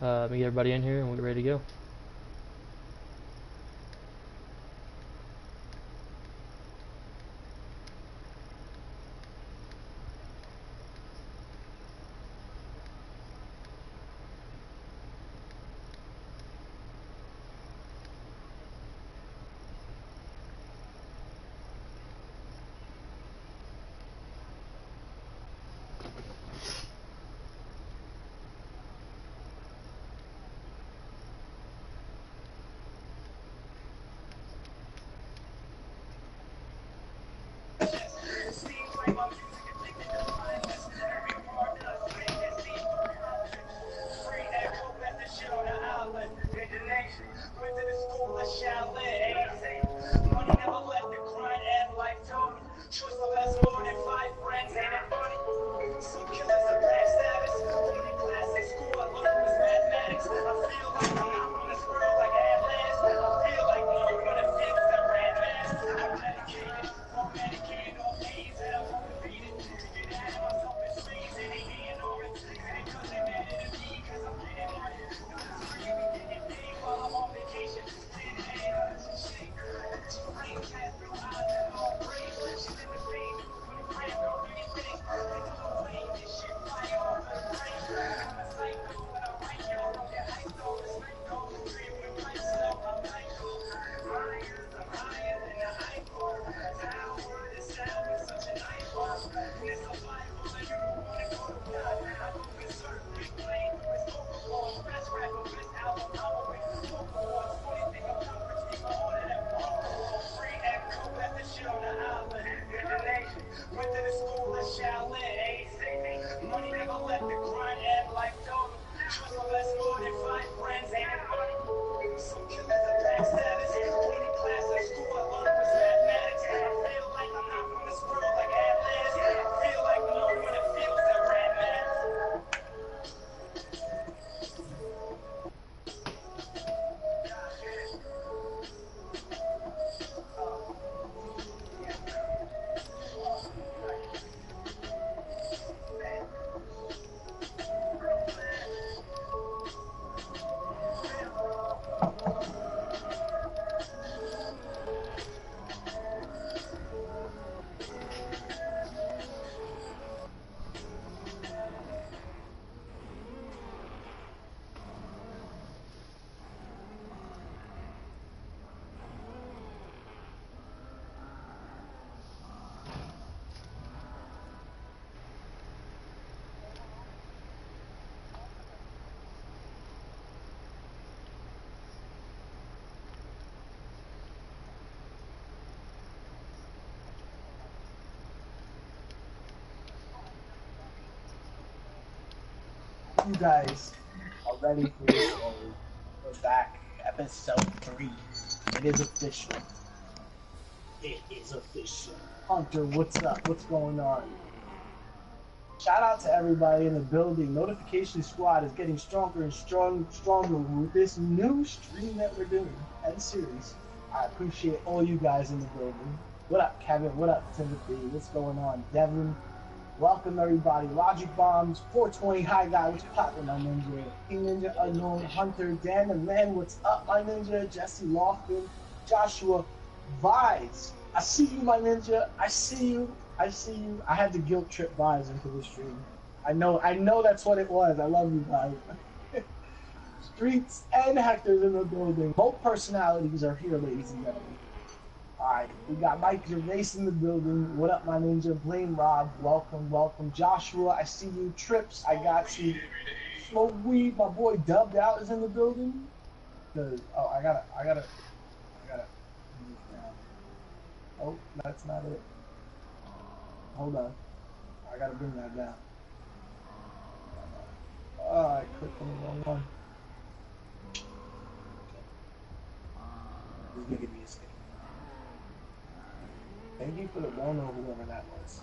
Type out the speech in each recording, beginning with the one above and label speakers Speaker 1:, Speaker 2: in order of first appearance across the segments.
Speaker 1: Let me get everybody in here and we'll get ready to go.
Speaker 2: You guys are ready for this story. We're back, episode 3. It is official. It is official. Hunter, what's up? What's going on? Shout out to everybody in the building. Notification Squad is getting stronger and stronger with this new stream that we're doing and series. I appreciate all you guys in the building. What up, Kevin? What up, Timothy? What's going on? Devin? Welcome everybody. Logic Bombs, 420, hi guy, what's poppin', my ninja? King Ninja, Unknown, Hunter, Dan the Man, what's up, my ninja? Jesse Lofton, Joshua, Vise, I see you, my ninja. I see you. I see you. I had to guilt trip Vise into the stream. I know that's what it was. I love you guys. Streets and Hector's in the building. Both personalities are here, ladies and gentlemen. Alright, we got Mike Gervais in the building. What up, my ninja? Blame Rob. Welcome, welcome. Joshua, I see you. Trips, I got you. Smoke Weed, my boy Dubbed Out is in the building. Oh, I gotta move down. Oh, that's not it. Hold on. I gotta bring that down. Oh, I clicked on the wrong one. This is making me a stick. Thank you for the dono, whoever that was.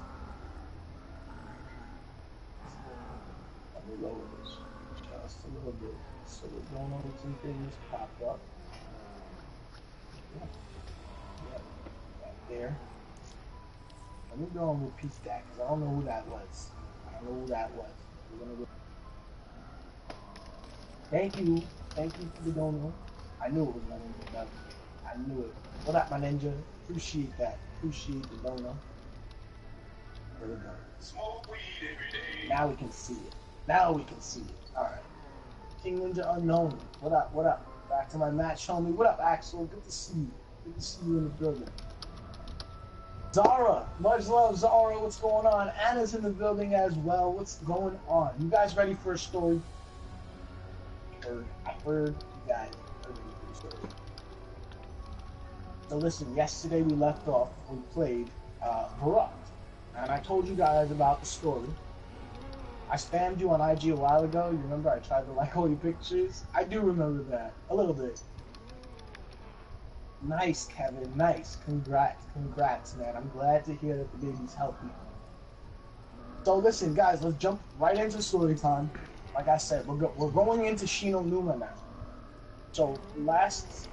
Speaker 2: Let me lower this just a little bit so the donos and things pop up. Yep, right there. Let me go and repeat that because I don't know who that was. I don't know who that was. We're gonna go. Thank you. Thank you for the donor. I knew it was my ninja brother. I knew it. What up, my ninja? Appreciate that. Appreciate the donor. There we go.
Speaker 3: Smoke weed every day.
Speaker 2: Now we can see it. Now we can see it. Alright. King Ninja Unknown. What up? What up? Back to my match, homie. What up, Axel? Good to see you. Good to see you in the building. Zara. Much love, Zara. What's going on? Anna's in the building as well. What's going on? You guys ready for a story? I heard you guys are ready for a story. So listen, yesterday we left off, we played Corrupt. And I told you guys about the story. I spammed you on IG a while ago. You remember I tried to like all your pictures? I do remember that. A little bit. Nice, Kevin. Nice. Congrats. Congrats, man. I'm glad to hear that the baby's healthy. So listen, guys, let's jump right into story time. Like I said, we're going into Shino Numa now. So last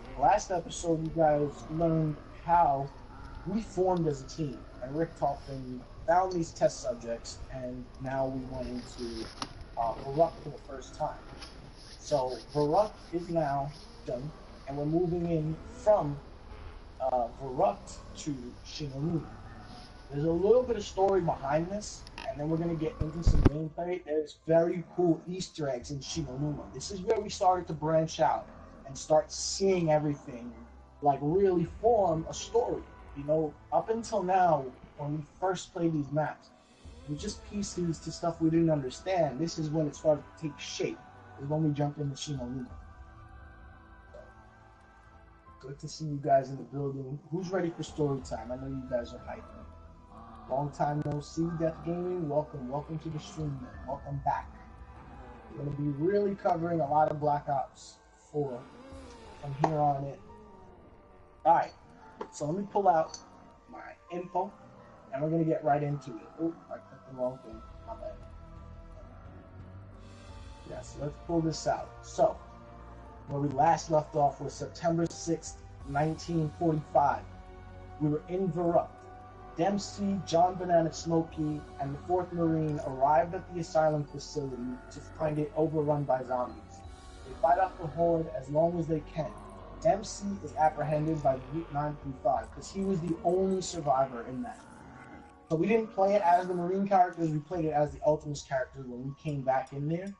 Speaker 2: episode, you guys learned how we formed as a team. And Rick Toffin found these test subjects, and now we went into Baruch for the first time. So Baruch is now done, and we're moving in from Baruch to Shinonuma. There's a little bit of story behind this, and then we're going to get into some gameplay. There's very cool Easter eggs in Shinonuma. This is where we started to branch out and start seeing everything, like really form a story. You know, up until now, when we first played these maps, we just pieced these to stuff we didn't understand. This is when it started to take shape, is when we jumped into Shinonuma. Good to see you guys in the building. Who's ready for story time? I know you guys are hyped. Long time no see, Death Gaming. Welcome to the stream, man. Welcome back. We're going to be really covering a lot of Black Ops 4 from here on in. Alright, so let me pull out my info, and we're going to get right into it. Oh, I clicked the wrong thing. My bad. Yes, let's pull this out. So, where we last left off was September 6th, 1945. We were in Baruch. Dempsey, John Banana Smokey, and the 4th Marine arrived at the asylum facility to find it overrun by zombies. They fight off the horde as long as they can. Dempsey is apprehended by Group 935 because he was the only survivor in that. So we didn't play it as the Marine characters, we played it as the Ultimus characters when we came back in there.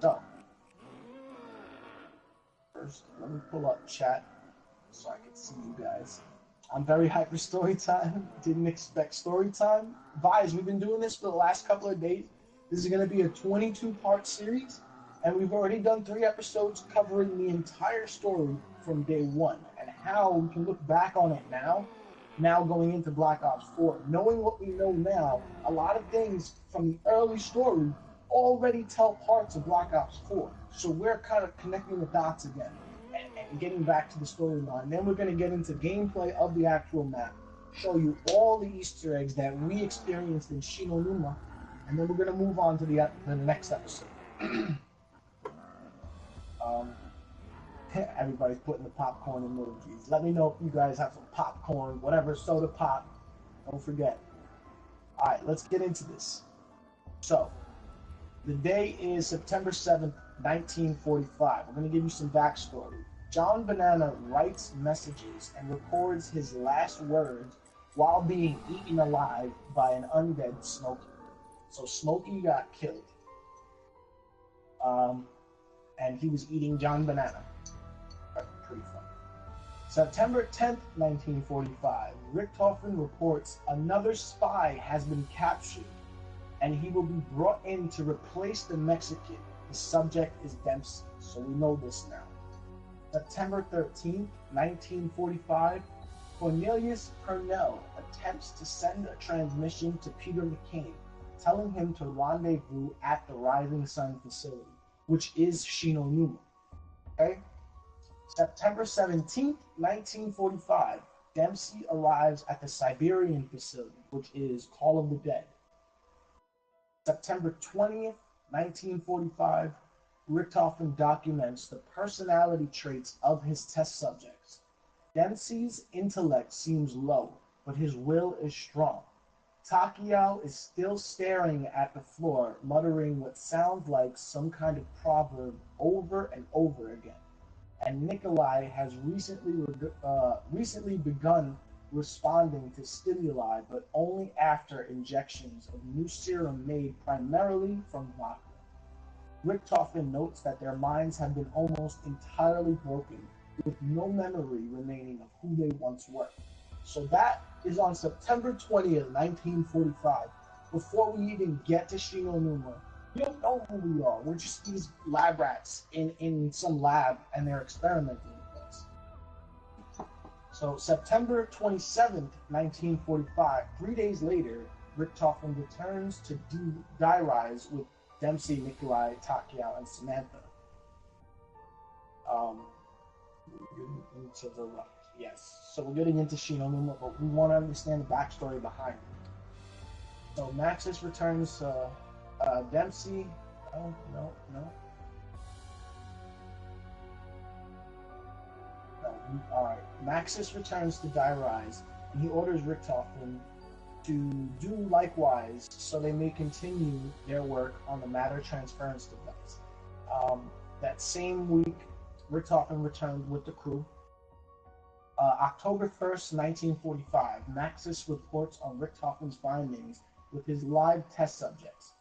Speaker 2: So, first, let me pull up chat so I can see you guys. I'm very hyped for story time. Didn't expect story time. Vise, we've been doing this for the last couple of days. This is going to be a 22-part series, and we've already done 3 episodes covering the entire story from day 1 and how we can look back on it now going into Black Ops 4. Knowing what we know now, a lot of things from the early story already tell parts of Black Ops 4. So we're kind of connecting the dots again and getting back to the storyline. Then we're going to get into gameplay of the actual map, show you all the Easter eggs that we experienced in Shinonuma, and then we're going to move on to the next episode. Everybody's putting the popcorn emojis. Let me know if you guys have some popcorn, whatever, soda pop. Don't forget. Alright, let's get into this. So, the day is September 7th, 1945. We're going to give you some backstory. John Banana writes messages and records his last words while being eaten alive by an undead Smokey. So Smokey got killed. And he was eating John Banana. Pretty fun. September 10th, 1945. Richtofen reports another spy has been captured, and he will be brought in to replace the Mexican. The subject is Dempsey, so we know this now. September 13th, 1945, Cornelius Purnell attempts to send a transmission to Peter McCain, telling him to rendezvous at the Rising Sun facility, which is Shinonuma. Okay? September 17th, 1945, Dempsey arrives at the Siberian facility, which is Call of the Dead. September 20th, 1945, Richtofen documents the personality traits of his test subjects. Dempsey's intellect seems low, but his will is strong. Takeo is still staring at the floor, muttering what sounds like some kind of proverb over and over again. And Nikolai has recently begun responding to stimuli, but only after injections of new serum made primarily from vodka. Richtofen notes that their minds have been almost entirely broken, with no memory remaining of who they once were. So that is on September 20th, 1945. Before we even get to Shinonuma, you don't know who we are. We're just these lab rats in some lab, and they're experimenting with us. So September 27th, 1945, 3 days later, Richtofen returns to Die Rise with Dempsey, Nikolai, Takeo, and Samantha. Into the right. Yes. So we're getting into Shinonuma, but we want to understand the backstory behind it. So Maxis returns Dempsey. Oh, no. Alright. Maxis returns to Die Rise, and he orders Richtofen to do likewise so they may continue their work on the matter transference device. That same week, Richtofen returned with the crew. October 1st, 1945, Maxis reports on Richtofen's findings with his live test subjects.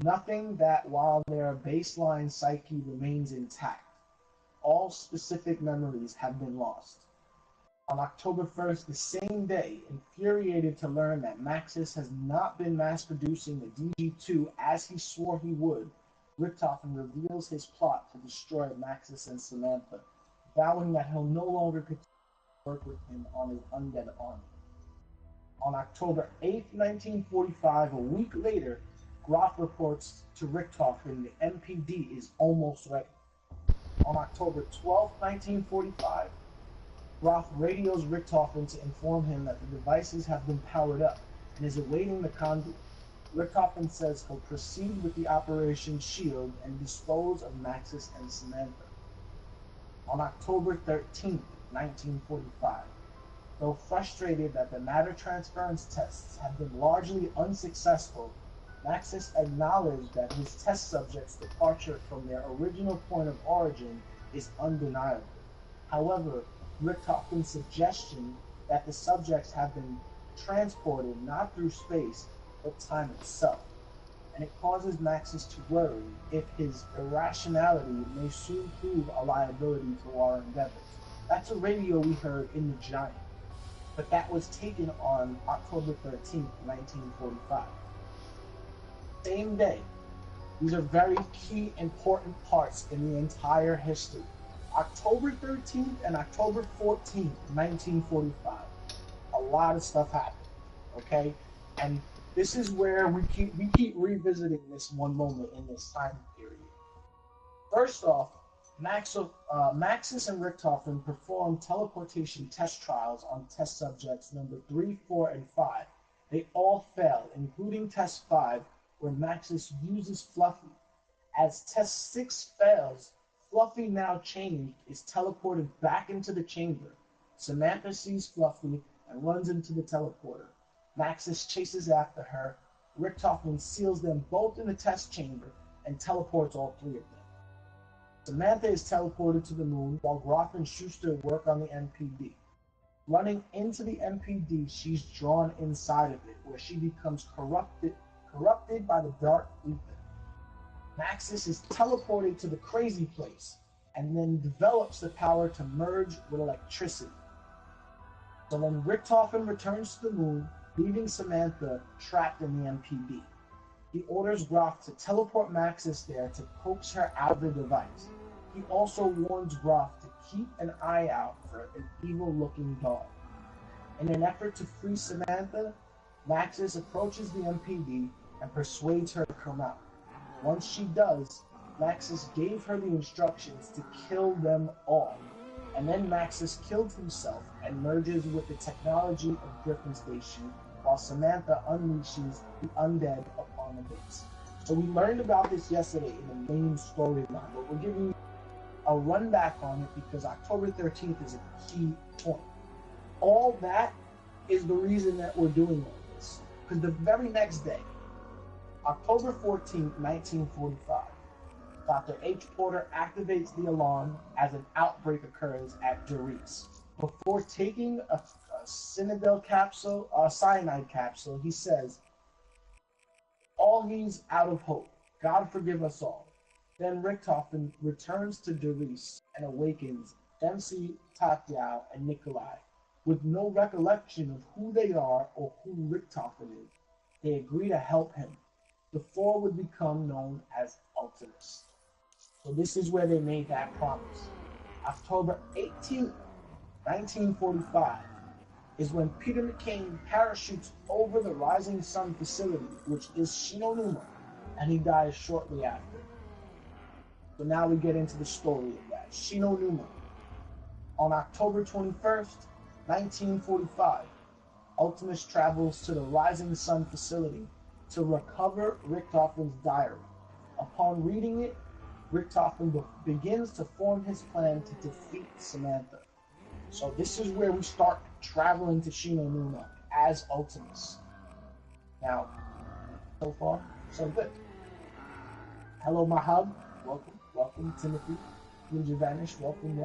Speaker 2: Nothing that while their baseline psyche remains intact. All specific memories have been lost. On October 1st, the same day, infuriated to learn that Maxis has not been mass-producing the DG2 as he swore he would, Richtofen reveals his plot to destroy Maxis and Samantha, vowing that he'll no longer continue to work with him on his undead army. On October 8th, 1945, a week later, Groff reports to Richtofen the MPD is almost ready. On October 12th, 1945, Groff radios Richtofen to inform him that the devices have been powered up and is awaiting the conduit. Richtofen says he'll proceed with the Operation Shield and dispose of Maxis and Samantha. On October 13th, 1945, though frustrated that the matter transference tests have been largely unsuccessful, Maxis acknowledged that his test subjects' departure from their original point of origin is undeniable. However, Richtofen's suggestion that the subjects have been transported not through space, but time itself, and it causes Maxis to worry if his irrationality may soon prove a liability to our endeavors. That's a radio we heard in the Giant, but that was taken on October 13th, 1945. Same day. These are very key, important parts in the entire history. October 13th and October 14th, 1945. A lot of stuff happened, okay? And this is where we keep revisiting this one moment in this time period. First off, Maxis and Richtofen performed teleportation test trials on test subjects number 3, 4, and 5. They all failed, including test 5, where Maxis uses Fluffy. As test 6 fails, Fluffy, now changed, is teleported back into the chamber. Samantha sees Fluffy and runs into the teleporter. Maxis chases after her. Richtofen seals them both in the test chamber and teleports all 3 of them. Samantha is teleported to the moon while Groff and Schuster work on the MPD. Running into the MPD, she's drawn inside of it, where she becomes corrupted by the dark ether. Maxis is teleported to the crazy place and then develops the power to merge with electricity. So then Richtofen returns to the moon, leaving Samantha trapped in the MPD. He orders Groff to teleport Maxis there to coax her out of the device. He also warns Groff to keep an eye out for an evil-looking dog. In an effort to free Samantha, Maxis approaches the MPD and persuades her to come out. Once she does, Maxis gave her the instructions to kill them all. And then Maxis kills himself and merges with the technology of Griffin Station, while Samantha unleashes the undead upon the base. So we learned about this yesterday in the main storyline, but we're giving you a run back on it because October 13th is a key point. All that is the reason that we're doing all this. Because the very next day, October 14th, 1945, Dr. H. Porter activates the alarm as an outbreak occurs at Doris. Before taking a cyanide capsule, he says, "All he's out of hope. God forgive us all." Then Richtofen returns to Doris and awakens Dempsey, Tatyao, and Nikolai. With no recollection of who they are or who Richtofen is, they agree to help him. The four would become known as Ultimates. So this is where they made that promise. October 18th, 1945 is when Peter McCain parachutes over the Rising Sun facility, which is Shinonuma, and he dies shortly after. So now we get into the story of that. Shinonuma. On October 21st, 1945, Ultimus travels to the Rising Sun facility to recover Richtofen's diary. Upon reading it, Richtofen begins to form his plan to defeat Samantha. So this is where we start traveling to Shinonuma as Ultimus. Now, so far, so good. Hello, my hub. Welcome, Timothy. Ninja Vanish, welcome.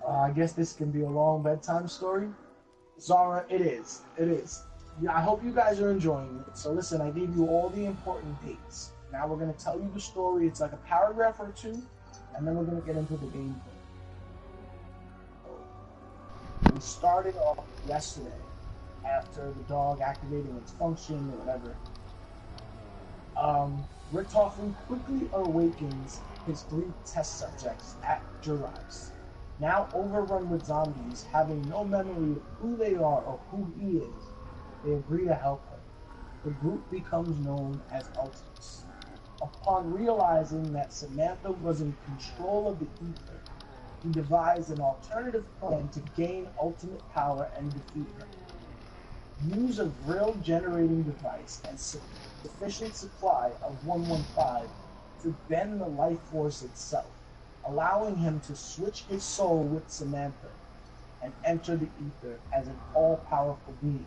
Speaker 2: I guess this can be a long bedtime story. Zara, it is. Yeah, I hope you guys are enjoying it. So listen, I gave you all the important dates. Now we're going to tell you the story. It's like a paragraph or two, and then we're going to get into the gameplay. We started off yesterday after the dog activating its function or whatever. Richtofen quickly awakens his 3 test subjects at Durais. Now overrun with zombies, having no memory of who they are or who he is, they agree to help him. The group becomes known as Ultimates. Upon realizing that Samantha was in control of the ether, he devised an alternative plan to gain ultimate power and defeat her. Use a Vril generating device and sufficient supply of 115 to bend the life force itself, allowing him to switch his soul with Samantha and enter the ether as an all-powerful being.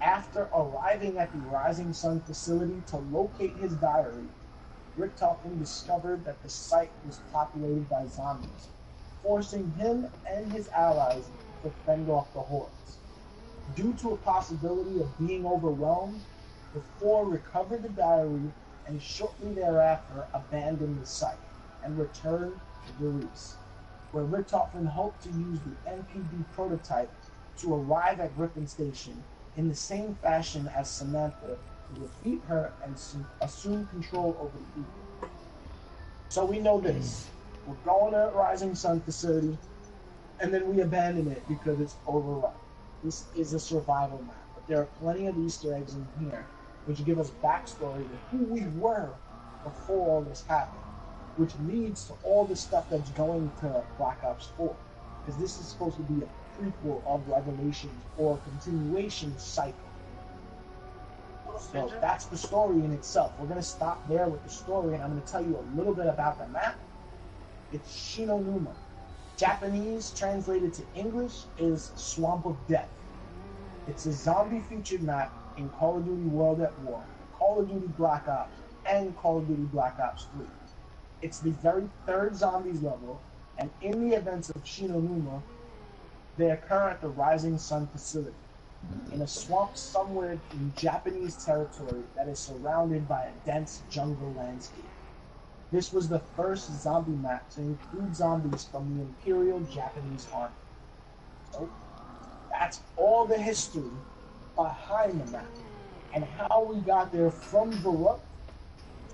Speaker 2: After arriving at the Rising Sun facility to locate his diary, Richtofen discovered that the site was populated by zombies, forcing him and his allies to fend off the hordes. Due to a possibility of being overwhelmed, the four recovered the diary and shortly thereafter abandoned the site and returned to Doris, where Richtofen hoped to use the NPD prototype to arrive at Griffin Station in the same fashion as Samantha to defeat her and assume control over the ether. So we know this. We're going to Rising Sun facility, and then we abandon it because it's overrun. This is a survival map, but there are plenty of Easter eggs in here which give us backstory to who we were before all this happened, which leads to all the stuff that's going to Black Ops 4, because this is supposed to be a prequel of Revelations or a continuation cycle. So that's the story in itself. We're going to stop there with the story, and I'm going to tell you a little bit about the map. It's Shinonuma. Japanese translated to English is Swamp of Death. It's a zombie-featured map in Call of Duty World at War, Call of Duty Black Ops, and Call of Duty Black Ops 3. It's the very third zombies level, and in the events of Shinonuma, they occur at the Rising Sun facility, in a swamp somewhere in Japanese territory that is surrounded by a dense jungle landscape. This was the first zombie map to include zombies from the Imperial Japanese Army. So, that's all the history behind the map, and how we got there from Baruch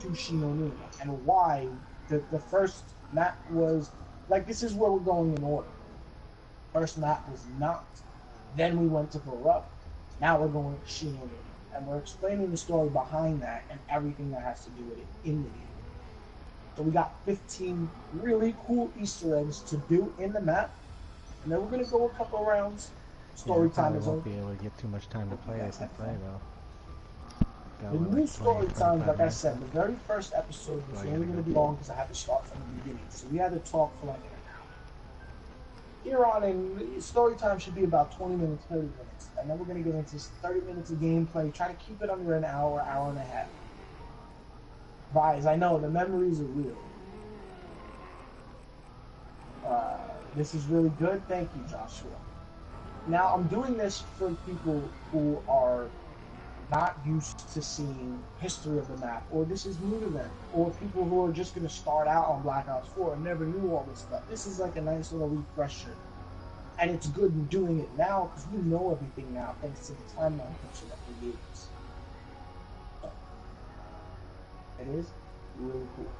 Speaker 2: to Shinonuma, and why the first map was, like, this is where we're going in order. First map was not, then we went to Baruch, now we're going to Shinonuma, and we're explaining the story behind that and everything that has to do with it in the game. So we got 15 really cool Easter eggs to do in the map, and then we're going to go a couple rounds. Story time is over.
Speaker 4: Won't be able to get too much time to play as I play though.
Speaker 2: The new story time, like I said, the very first episode was only going to be long because I had to start from the beginning. So we had to talk for like an hour. here on in story time should be about 20 minutes, 30 minutes. And then we're going to get into 30 minutes of gameplay. Try to keep it under an hour, hour and a half. Guys, I know the memories are real. This is really good. Thank you, Joshua. Now, I'm doing this for people who are not used to seeing history of the map, or this is new to them, or people who are just going to start out on Black Ops 4 and never knew all this stuff. This is like a nice little refresher. And it's good in doing it now because we know everything now thanks to the timeline picture that we gave us. It is really cool.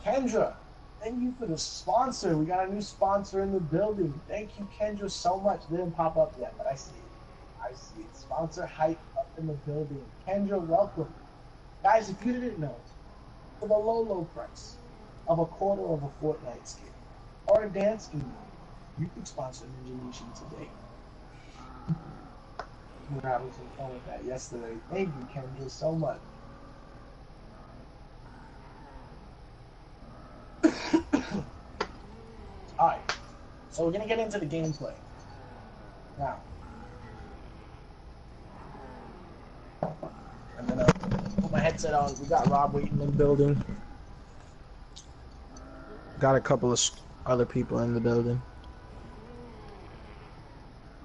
Speaker 2: Kendra, thank you for the sponsor. We got a new sponsor in the building. Thank you, Kendra, so much. Didn't pop up yet, but I see it. I see it. Sponsor hype up in the building. Kendra, welcome. Guys, if you didn't know, for the low price of a quarter of a Fortnite skin or a dance emote, you can sponsor Ninja Nation today. We were having some fun with that yesterday. Thank you, Kendra, so much. Alright, so we're going to get into the gameplay. Now, I'm going to put my headset on. We got Rob waiting in the building. Got a couple of other people in the building.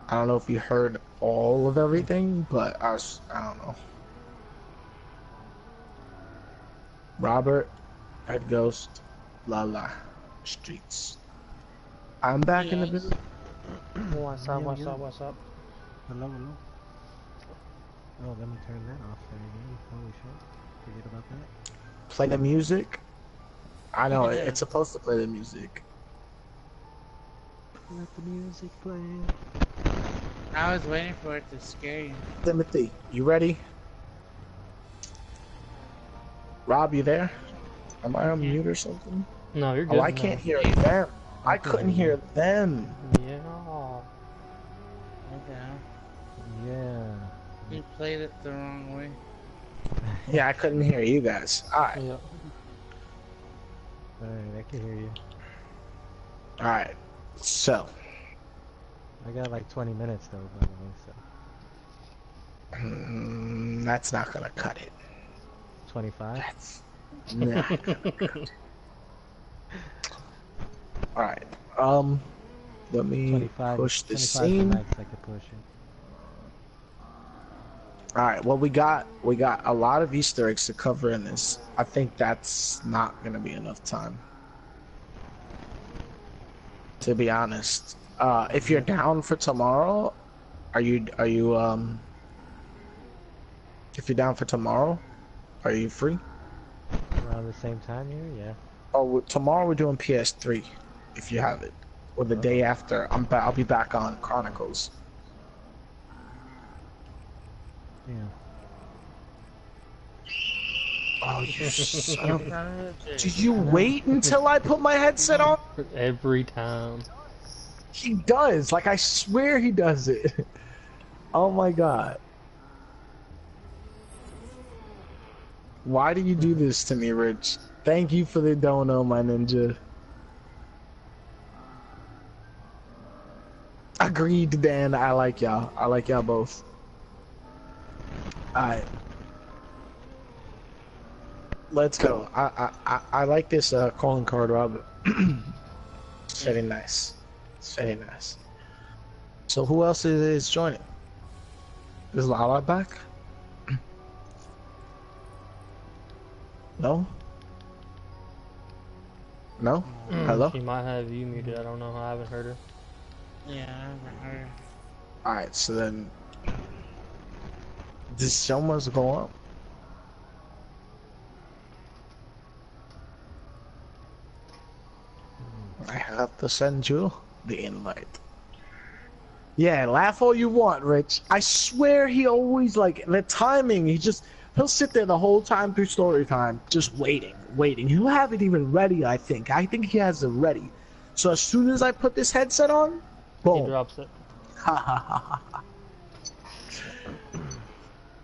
Speaker 2: I don't know if you heard all of everything, but I don't know. Robert, Red Ghost, Lala, Streets. I'm back in the building.
Speaker 1: What's up? What's up? What's up?
Speaker 4: Hello, hello. Oh, let me turn that off there again. Holy shit. Forget about that.
Speaker 2: Play the music. I know, it's supposed to play the music.
Speaker 4: Let the music play.
Speaker 5: I was waiting for it to scare you.
Speaker 2: Timothy, you ready? Rob, you there? Am I on mute or something?
Speaker 1: No, you're good.
Speaker 2: Oh, I can't hear them. I couldn't hear them.
Speaker 1: Yeah.
Speaker 5: Okay.
Speaker 4: Yeah.
Speaker 5: You played it the wrong way.
Speaker 2: Yeah, I couldn't hear you guys. Alright.
Speaker 1: Yep.
Speaker 4: Alright, I can hear you.
Speaker 2: Alright. So.
Speaker 4: I got like 20 minutes though, by the way, so.
Speaker 2: That's not gonna cut it.
Speaker 4: 25?
Speaker 2: That's not gonna cut it. Alright. Let me
Speaker 4: 25,
Speaker 2: push the
Speaker 4: 25
Speaker 2: scene.
Speaker 4: max I could push it.
Speaker 2: Alright, well we got a lot of Easter eggs to cover in this. I think that's not gonna be enough time. To be honest. If you're down for tomorrow, are you if you're down for tomorrow, are you free?
Speaker 4: Around the same time here? Yeah.
Speaker 2: Oh, tomorrow we're doing PS3, if you have it. Or the day after, I'll be back on Chronicles.
Speaker 4: Yeah.
Speaker 2: Oh, you son of a... Did you wait until I put my headset on?
Speaker 1: Every time.
Speaker 2: He does. Like, I swear he does it. Oh my god. Why do you do this to me, Rich? Thank you for the dono, my ninja. Agreed, Dan. I like y'all. I like y'all both. Alright. Let's go. I like this calling card, Robert. It's very nice. It's very nice. So who else is joining? Is Lala back? No? No? Hello?
Speaker 1: She might have you muted. I don't know. I haven't heard her.
Speaker 5: Yeah, I haven't heard.
Speaker 2: Alright, so then... This show must go up. I have to send you the invite. Yeah, laugh all you want, Rich. I swear he always, like, the timing, he'll sit there the whole time through story time, just waiting. He'll have it even ready, I think. I think he has it ready. So as soon as I put this headset on, boom.
Speaker 1: He drops it.
Speaker 2: Ha ha ha ha ha.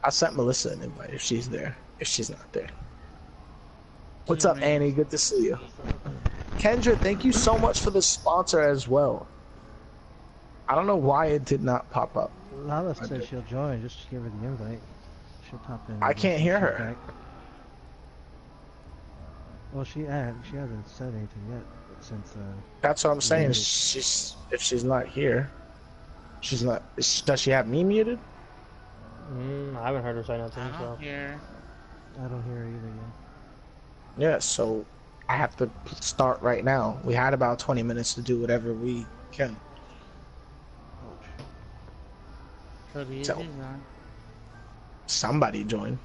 Speaker 2: I sent Melissa an invite if she's there. If she's not there. What's up, Annie? Good to see you. Kendra, thank you so much for the sponsor as well. I don't know why it did not pop up.
Speaker 4: Lala says she'll join. Just give her the invite. She'll pop in.
Speaker 2: I can't hear her.
Speaker 4: Back. Well, she hasn't said anything yet since.
Speaker 2: That's what I'm saying. If she's not here, she's not. Does she have me muted?
Speaker 1: I haven't heard her say nothing.
Speaker 5: I don't hear.
Speaker 4: I don't hear her either yet.
Speaker 2: Yeah, so I have to start right now. We had about 20 minutes to do whatever we can. So, somebody join.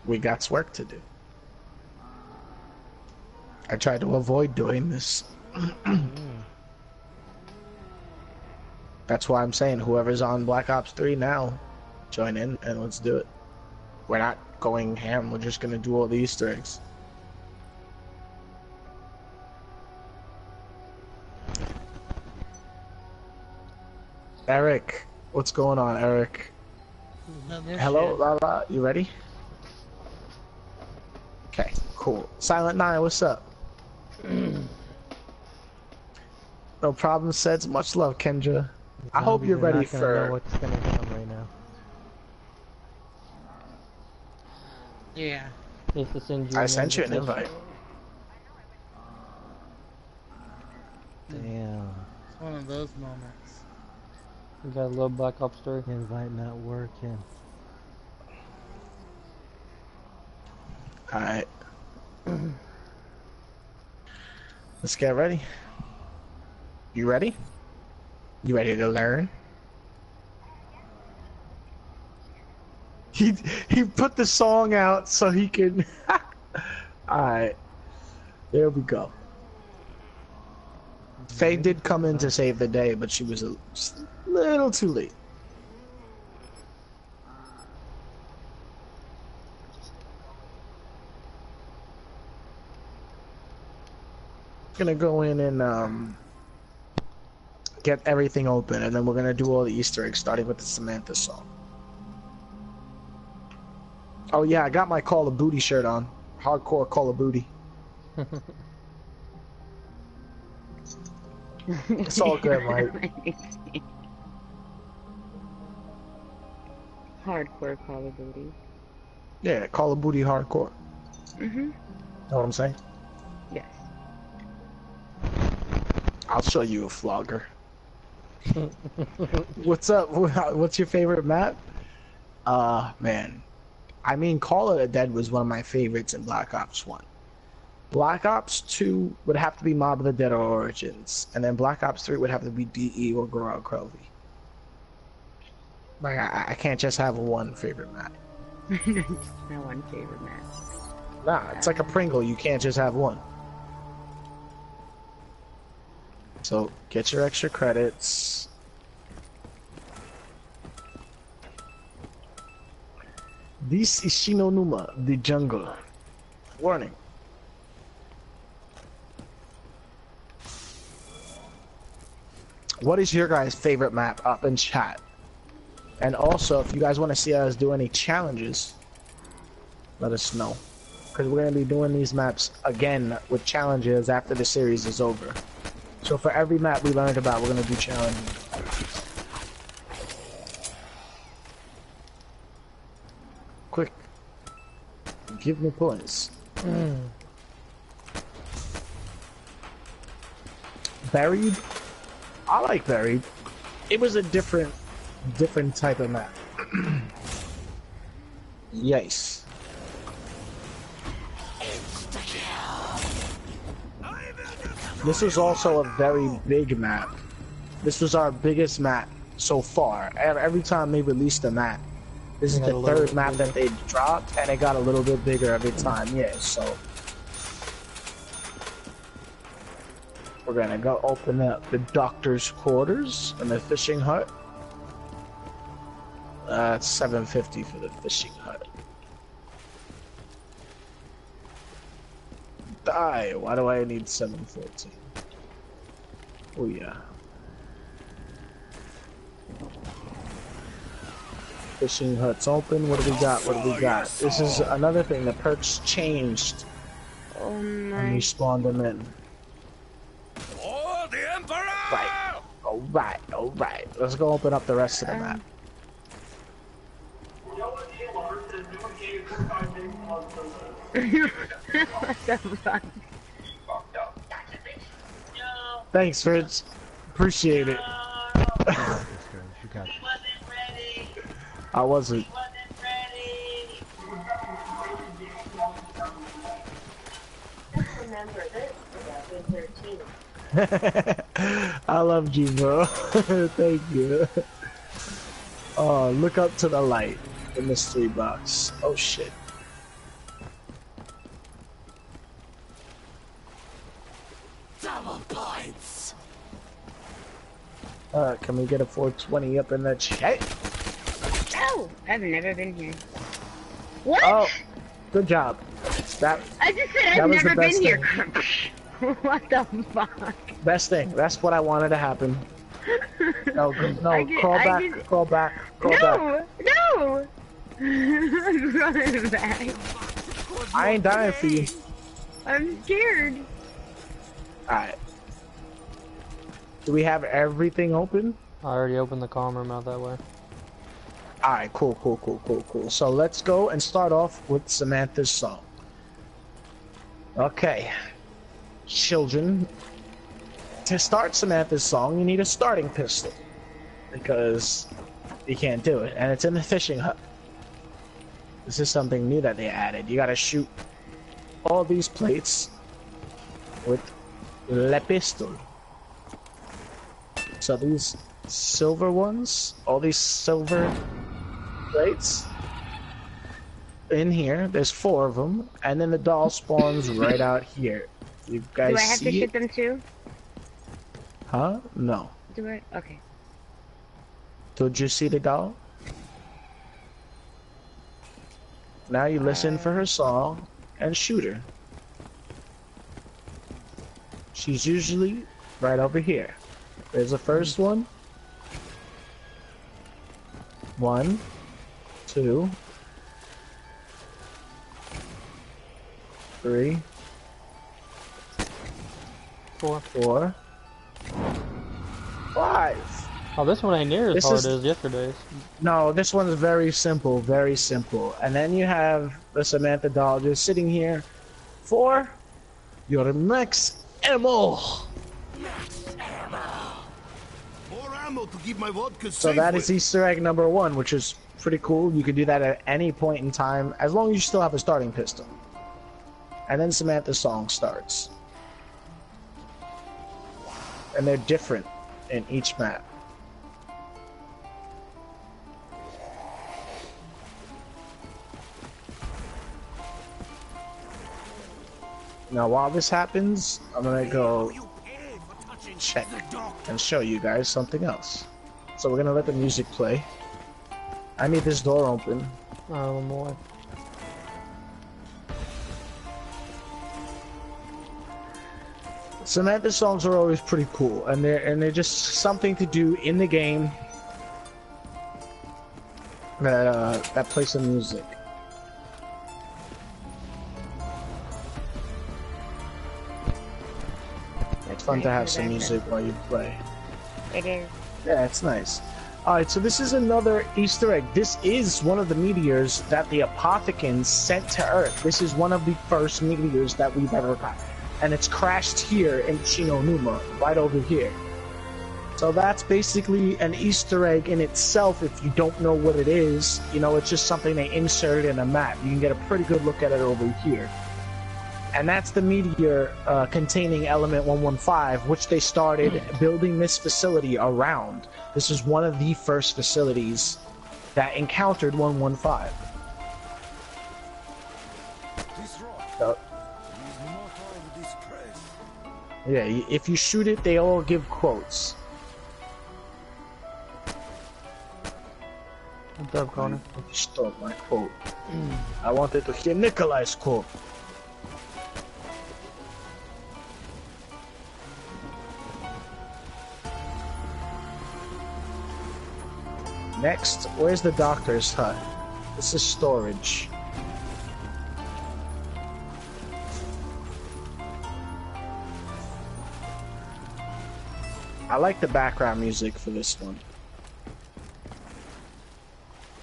Speaker 2: We got work to do. I tried to avoid doing this. That's why I'm saying whoever's on Black Ops 3 now, join in and let's do it. We're not going ham, we're just gonna do all the Easter eggs. Eric, what's going on, Eric? Hello, Lala, you ready? Okay, cool. Silent 9, what's up? No problem, Sets. Much love, Kendra. I hope you're ready for.
Speaker 4: Know what's gonna come right now.
Speaker 5: Yeah.
Speaker 2: I sent you an invite.
Speaker 4: Damn.
Speaker 5: It's one of those moments.
Speaker 1: You got a little Black Ops 3.
Speaker 4: Invite not working.
Speaker 2: Alright. Let's get ready. You ready? You ready to learn? He put the song out so he can. Alright. There we go. Faye did come in to save the day, but she was a little too late. Gonna go in and get everything open, and then we're gonna do all the Easter eggs, starting with the Samantha song. Oh yeah, I got my Call of Booty shirt on. Hardcore Call of Booty. It's all good, Mike.
Speaker 6: Hardcore Call of Duty.
Speaker 2: Yeah, Call of Booty hardcore.
Speaker 6: Mhm.
Speaker 2: Know what I'm saying?
Speaker 6: Yes.
Speaker 2: I'll show you a flogger. What's up? What's your favorite map? Man. I mean, Call of the Dead was one of my favorites in Black Ops 1. Black Ops 2 would have to be Mob of the Dead or Origins. And then Black Ops 3 would have to be DE or Gorilla Crovey. Like, I can't just have one favorite map.
Speaker 6: My one favorite map.
Speaker 2: Nah, it's like a Pringle. You can't just have one. So, get your extra credits. This is Shinonuma, the jungle. Warning. What is your guys' favorite map up in chat? And also, if you guys want to see us do any challenges, let us know. Because we're going to be doing these maps again with challenges after the series is over. So for every map we learned about, we're going to do challenges. Quick. Give me points. Buried? I like Buried. It was a different type of map. Yes. This was also a very big map. This was our biggest map so far. Every time they released a map, this is the third map that they dropped, and it got a little bit bigger every time. Yeah, so we're gonna go open up the doctor's quarters and the fishing hut. It's $7.50 for the fishing hut. Die! Why do I need $7.14? Oh yeah. Fishing hut's open. What do we got? What do we got? This is another thing. The perks changed.
Speaker 6: Oh my.
Speaker 2: And we spawned them in. Alright. Let's go open up the rest of the map.
Speaker 6: What the fuck?
Speaker 2: Thanks, Fritz. Appreciate it.
Speaker 4: She got
Speaker 2: I wasn't.
Speaker 7: Remember this about 13.
Speaker 2: I loved you, bro. Thank you. Oh, look up to the light. The mystery box. Oh shit.
Speaker 3: Double points.
Speaker 2: Can we get a 420 up in the chat?
Speaker 6: Oh, I've never been here. What?
Speaker 2: Oh, good job. That
Speaker 6: I just said
Speaker 2: that
Speaker 6: I've
Speaker 2: was the
Speaker 6: never been
Speaker 2: best
Speaker 6: here. What the fuck?
Speaker 2: best thing. That's what I wanted to happen. No, crawl back, crawl back, crawl back.
Speaker 6: No! I'm running back.
Speaker 2: I ain't dying for you.
Speaker 6: I'm scared.
Speaker 2: Alright. Do we have everything open?
Speaker 1: I already opened the comm room out that way.
Speaker 2: Alright, cool. So let's go and start off with Samantha's song. Okay. Children, to start Samantha's song, you need a starting pistol. Because you can't do it. And it's in the fishing hut. This is something new that they added. You gotta shoot all these plates with Le Pistol. So these silver ones, all these silver plates in here, there's 4 of them, and then the doll spawns right out here. You guys
Speaker 6: Do I have to
Speaker 2: see
Speaker 6: shoot
Speaker 2: it?
Speaker 6: them too?
Speaker 2: Huh? No.
Speaker 6: Do I? Okay.
Speaker 2: Did you see the doll? Now you listen for her song and shoot her. She's usually right over here. There's the first one. 1, 2, 3,
Speaker 1: 4.
Speaker 2: 4, 5.
Speaker 1: Oh, this one ain't near as
Speaker 2: This
Speaker 1: hard
Speaker 2: is-
Speaker 1: as yesterday's.
Speaker 2: No, this one's very simple, very simple. And then you have the Samantha doll just sitting here for your max ammo.
Speaker 3: More ammo to keep my vodka
Speaker 2: So
Speaker 3: safe
Speaker 2: that
Speaker 3: with.
Speaker 2: is Easter egg number 1, which is pretty cool. You can do that at any point in time, as long as you still have a starting pistol. And then Samantha's song starts. And they're different in each map. Now while this happens, I'm gonna go
Speaker 3: You pay for touching
Speaker 2: check
Speaker 3: the doctor.
Speaker 2: and show you guys something else. So we're gonna let the music play. I need this door open.
Speaker 1: Oh boy.
Speaker 2: Samantha songs are always pretty cool, and they're just something to do in the game that plays some music. It's fun to have some music while you play.
Speaker 6: It is.
Speaker 2: Yeah, it's nice. Alright, so this is another Easter egg. This is one of the meteors that the Apothecans sent to Earth. This is one of the first meteors that we've ever got. And it's crashed here in Chinonuma, right over here. So that's basically an Easter egg in itself if you don't know what it is. You know, it's just something they inserted in a map. You can get a pretty good look at it over here. And that's the meteor containing element 115, which they started building this facility around. This is one of the first facilities that encountered 115.
Speaker 3: This rock
Speaker 2: So,
Speaker 3: is not of disgrace.
Speaker 2: yeah, if you shoot it, they all give quotes.
Speaker 1: What's up, Connor?
Speaker 2: Stop my quote. I wanted to hear Nikolai's quote. Next, where's the doctor's hut? This is storage. I like the background music for this one.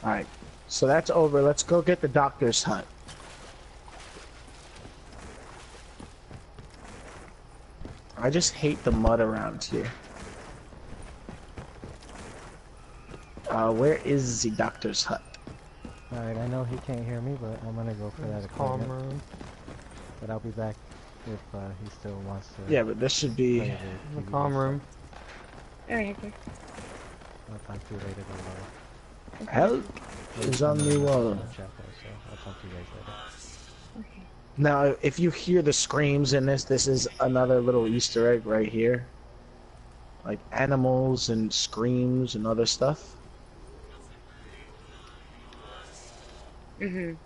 Speaker 2: Alright, so that's over. Let's go get the doctor's hut. I just hate the mud around here. Where is the doctor's hut?
Speaker 4: Alright, I know he can't hear me, but I'm gonna go for that
Speaker 1: Calm
Speaker 4: equipment.
Speaker 1: room.
Speaker 4: But I'll be back if he still wants to.
Speaker 2: Yeah, but this should be...
Speaker 4: play
Speaker 1: The
Speaker 4: TV
Speaker 1: calm
Speaker 4: and
Speaker 1: room.
Speaker 6: Alright, okay.
Speaker 4: stuff. I'll talk to you later.
Speaker 2: Help is on the wall.
Speaker 4: I'll talk to you guys later.
Speaker 6: Okay.
Speaker 2: Now, if you hear the screams in this is another little Easter egg right here. Like animals and screams and other stuff.
Speaker 6: Mhm.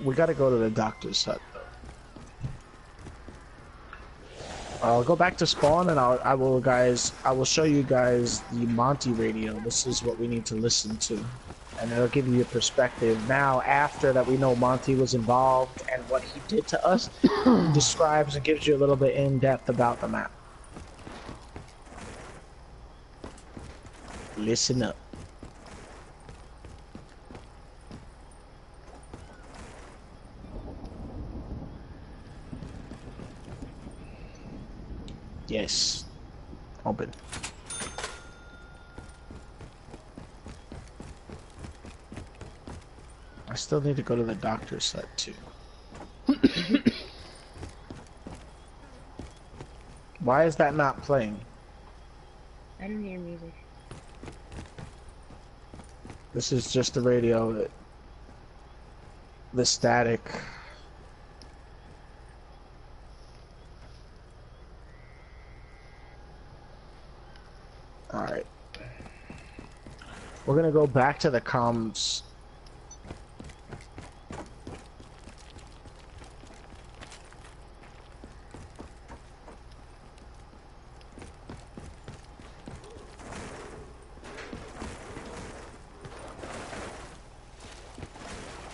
Speaker 2: We gotta go to the doctor's hut, though. I'll go back to spawn and I will show you guys the Monty radio. This is what we need to listen to. And it'll give you a perspective. Now, after that we know Monty was involved and what he did to us, he describes and gives you a little bit in depth about the map. Listen up. Yes. Open. I still need to go to the doctor's hut too. Why is that not playing?
Speaker 6: I don't hear music.
Speaker 2: This is just the radio. The static. Alright. We're gonna go back to the comms.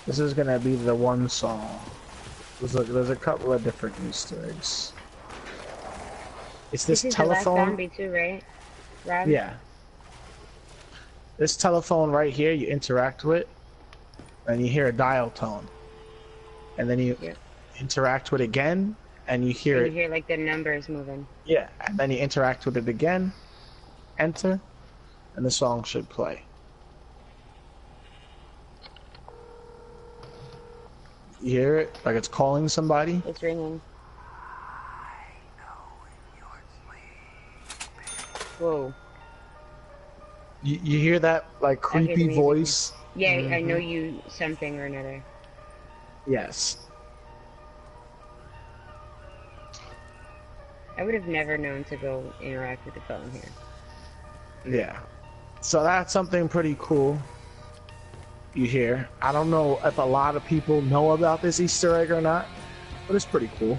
Speaker 2: This is gonna be the one song. There's a couple of different Easter eggs. It's this
Speaker 6: Is
Speaker 2: telephone.
Speaker 6: the last zombie too, right? Rob?
Speaker 2: Yeah. This telephone right here, you interact with, and you hear a dial tone, and then you interact with it again, and you hear
Speaker 6: You hear like the numbers moving.
Speaker 2: Yeah, and then you interact with it again, enter, and the song should play. You hear it? Like it's calling somebody?
Speaker 6: It's ringing. Whoa.
Speaker 2: You hear that, like,
Speaker 6: I hear the
Speaker 2: creepy
Speaker 6: music.
Speaker 2: voice?
Speaker 6: Yeah, I know you something or another.
Speaker 2: Yes.
Speaker 6: I would have never known to go interact with the phone here.
Speaker 2: Yeah. So that's something pretty cool you hear. I don't know if a lot of people know about this Easter egg or not, but it's pretty cool.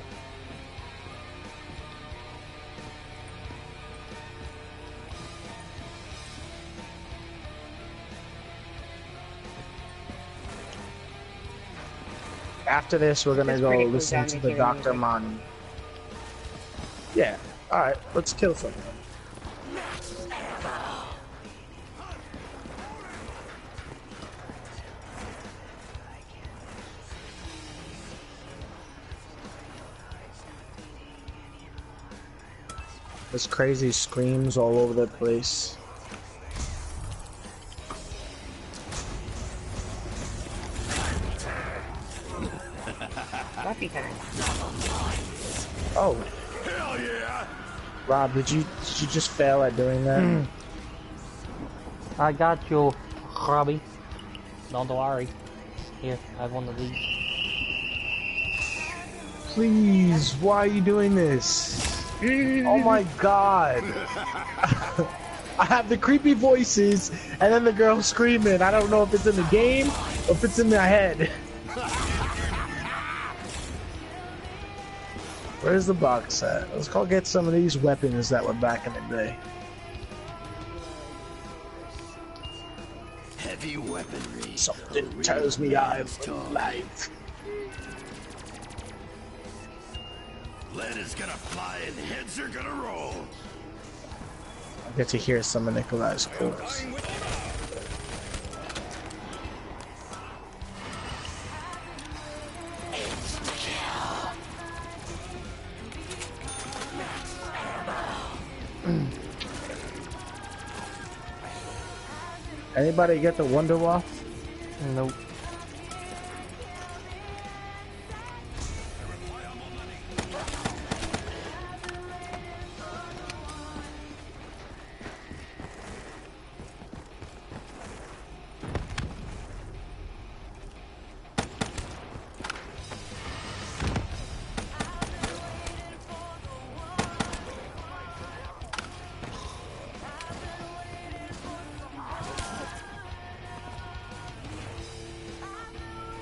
Speaker 2: After this, we're gonna
Speaker 6: That's
Speaker 2: go
Speaker 6: pretty cool,
Speaker 2: listen to
Speaker 6: John,
Speaker 2: the
Speaker 6: to hear
Speaker 2: Dr.
Speaker 6: music.
Speaker 2: Monty. Yeah. Alright, let's kill someone. There's crazy screams all over the place.
Speaker 6: Coffee time.
Speaker 2: Oh,
Speaker 3: Hell yeah!
Speaker 2: Rob, did you just fail at doing that?
Speaker 1: I got you, Robbie. Don't worry. Here, I have one of these.
Speaker 2: Please, why are you doing this? Oh my god. I have the creepy voices and then the girl screaming. I don't know if it's in the game or if it's in my head. Where's the box at? Let's go get some of these weapons that were back in the day.
Speaker 3: Heavy weaponry.
Speaker 2: Something tells me I'm alive.
Speaker 3: Lead is gonna fly and heads are gonna roll.
Speaker 2: I get to hear some of Nikolai's chords. Anybody get the Wonder WAW?
Speaker 1: Nope.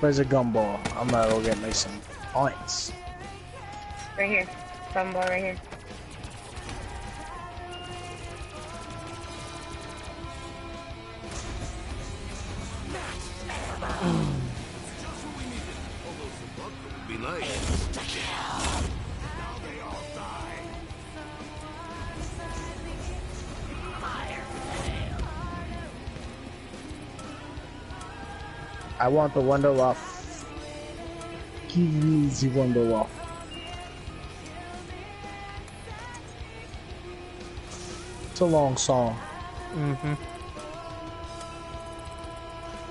Speaker 2: Where's a gumball? I'm gonna go get me some points.
Speaker 6: Right here. Gumball right here.
Speaker 3: Be nice. Now they all die.
Speaker 2: I want the Wonder WAW. Give me the Wonder WAW. It's a long song.
Speaker 1: Mm-hmm.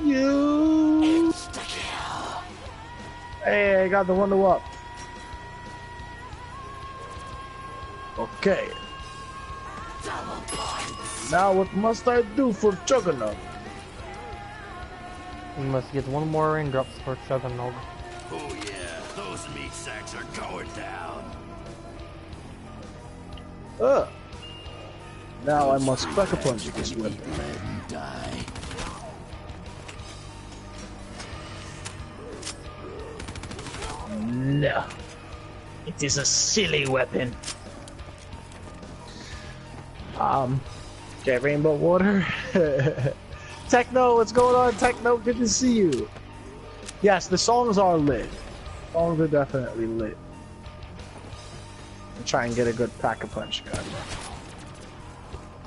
Speaker 2: You. Hey, I got the Wonder WAW. Okay. Now what must I do for Juggernaut?
Speaker 1: We must get one more raindrops for Juggernaut.
Speaker 3: Oh yeah, those meat sacks are going down.
Speaker 2: Now I must back a punch this weapon.
Speaker 3: And die.
Speaker 2: No. It is a silly weapon. Get rainbow water. Techno, what's going on? Techno, good to see you. Yes, the songs are lit. Songs are definitely lit. I'll try and get a good pack-a-punch gun.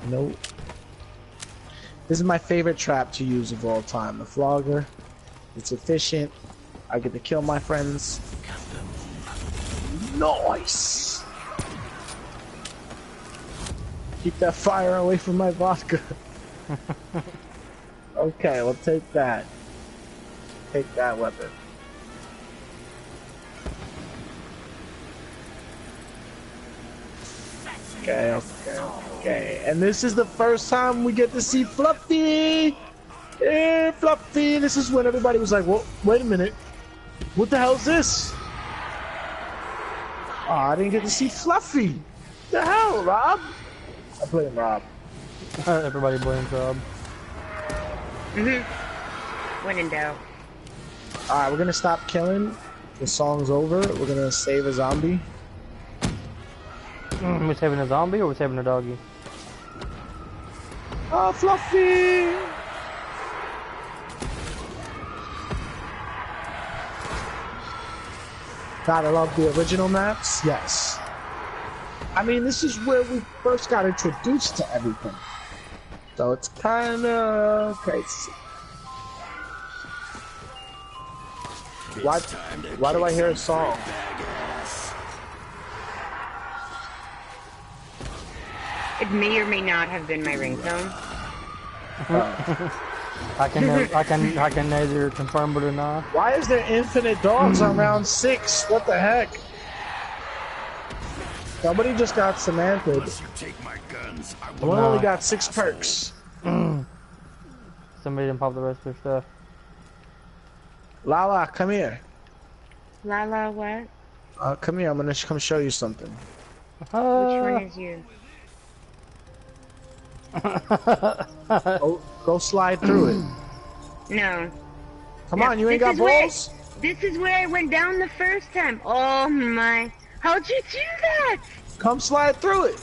Speaker 2: Nope. This is my favorite trap to use of all time. The flogger. It's efficient. I get to kill my friends. Nice! Keep that fire away from my vodka. Okay, we'll take that. Take that weapon. Okay, okay, okay. And this is the first time we get to see Fluffy! Hey, Fluffy! This is when everybody was like, well, wait a minute. What the hell is this? Oh, I didn't get to see Fluffy! What the hell, Rob? I blame Rob.
Speaker 1: Everybody blames Rob.
Speaker 6: When in doubt.
Speaker 2: Alright, we're gonna stop killing. The song's over. We're gonna save a zombie.
Speaker 1: We're saving a zombie or we're saving a doggy?
Speaker 2: Oh, Fluffy! God, I love the original maps. Yes. I mean, this is where we first got introduced to everything. So it's kind of crazy. Why do I hear a song?
Speaker 6: It may or may not have been my ringtone.
Speaker 1: I can neither confirm it or not.
Speaker 2: Why is there infinite dogs on round 6? What the heck? Somebody just got Samantha.
Speaker 3: Unless you take my guns, I
Speaker 2: We
Speaker 3: will
Speaker 2: only got 6 perks.
Speaker 1: Somebody didn't pop the rest of their stuff.
Speaker 2: Lala, come here.
Speaker 6: Lala, what?
Speaker 2: Come here. I'm gonna come show you something.
Speaker 6: Which one is you?
Speaker 2: Go slide through it.
Speaker 6: No.
Speaker 2: Come
Speaker 6: No,
Speaker 2: on, you ain't
Speaker 6: this
Speaker 2: got
Speaker 6: is where-
Speaker 2: balls?
Speaker 6: This is where I went down the first time. Oh my. How'd you do that?
Speaker 2: Come slide through it.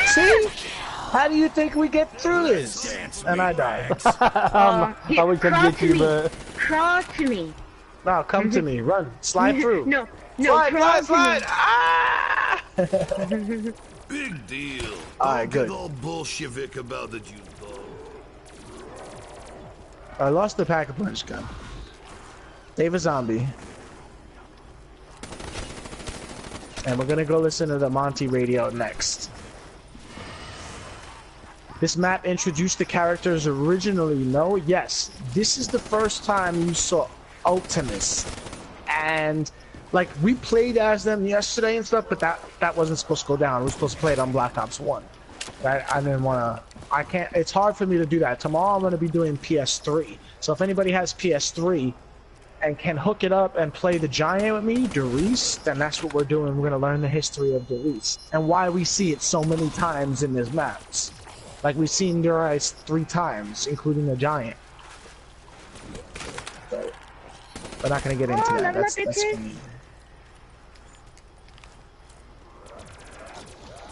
Speaker 2: See? How do you think we get through this? And I died.
Speaker 6: Oh,
Speaker 1: I would come
Speaker 6: crawl
Speaker 1: get
Speaker 6: to
Speaker 1: you,
Speaker 6: me.
Speaker 1: but
Speaker 6: Crawl to me.
Speaker 2: No, come to me. Run. Slide through.
Speaker 6: No,
Speaker 2: Slide,
Speaker 6: crawl
Speaker 2: slide,
Speaker 6: to me.
Speaker 2: slide! Ah!
Speaker 3: Big deal.
Speaker 2: Alright,
Speaker 3: Don't
Speaker 2: good.
Speaker 3: get all Bolshevik about it, you bug.
Speaker 2: I lost the pack-a-punch gun. Save a zombie. And we're gonna go listen to the Monty radio next. This map introduced the characters originally, no? Yes. This is the first time you saw Ultimus. And, like, we played as them yesterday and stuff, but that wasn't supposed to go down. We were supposed to play it on Black Ops 1. I didn't wanna... I can't... It's hard for me to do that. Tomorrow I'm gonna be doing PS3. So if anybody has PS3 and can hook it up and play the Giant with me, Derice, then that's what we're doing. We're gonna learn the history of Derice. And why we see it so many times in these maps. Like, we've seen Derice 3 times, including the Giant. So, we're not gonna get into that. That's for me.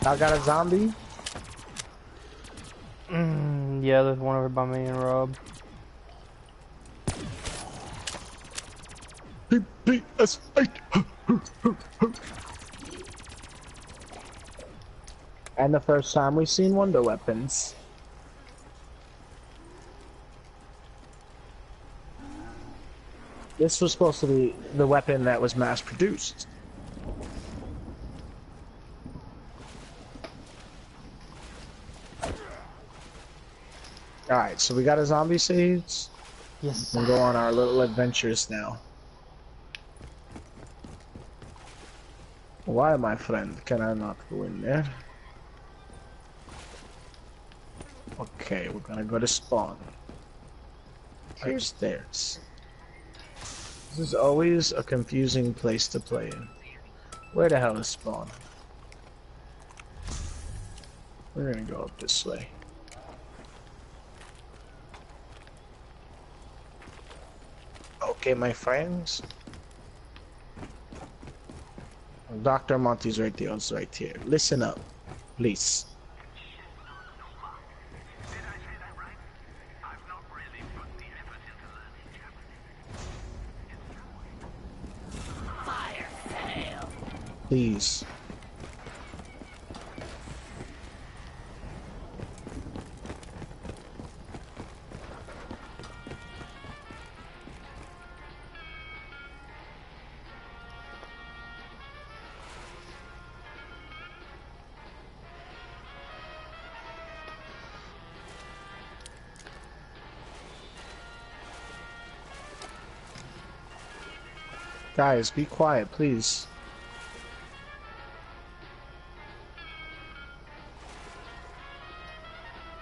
Speaker 2: I got a zombie.
Speaker 1: Yeah, there's one over by me and Rob.
Speaker 2: PS8. And the first time we've seen Wonder Weapons. This was supposed to be the weapon that was mass produced. Alright, so we got a zombie saved.
Speaker 1: Yes.
Speaker 2: We can go on our little adventures now. Why, my friend, can I not go in there? Okay, we're gonna go to spawn. Upstairs. This is always a confusing place to play in. Where the hell is spawn? We're gonna go up this way. Okay, my friends. Dr. Monty's right there. It's right here. Listen up, please. Please. Guys, be quiet, please.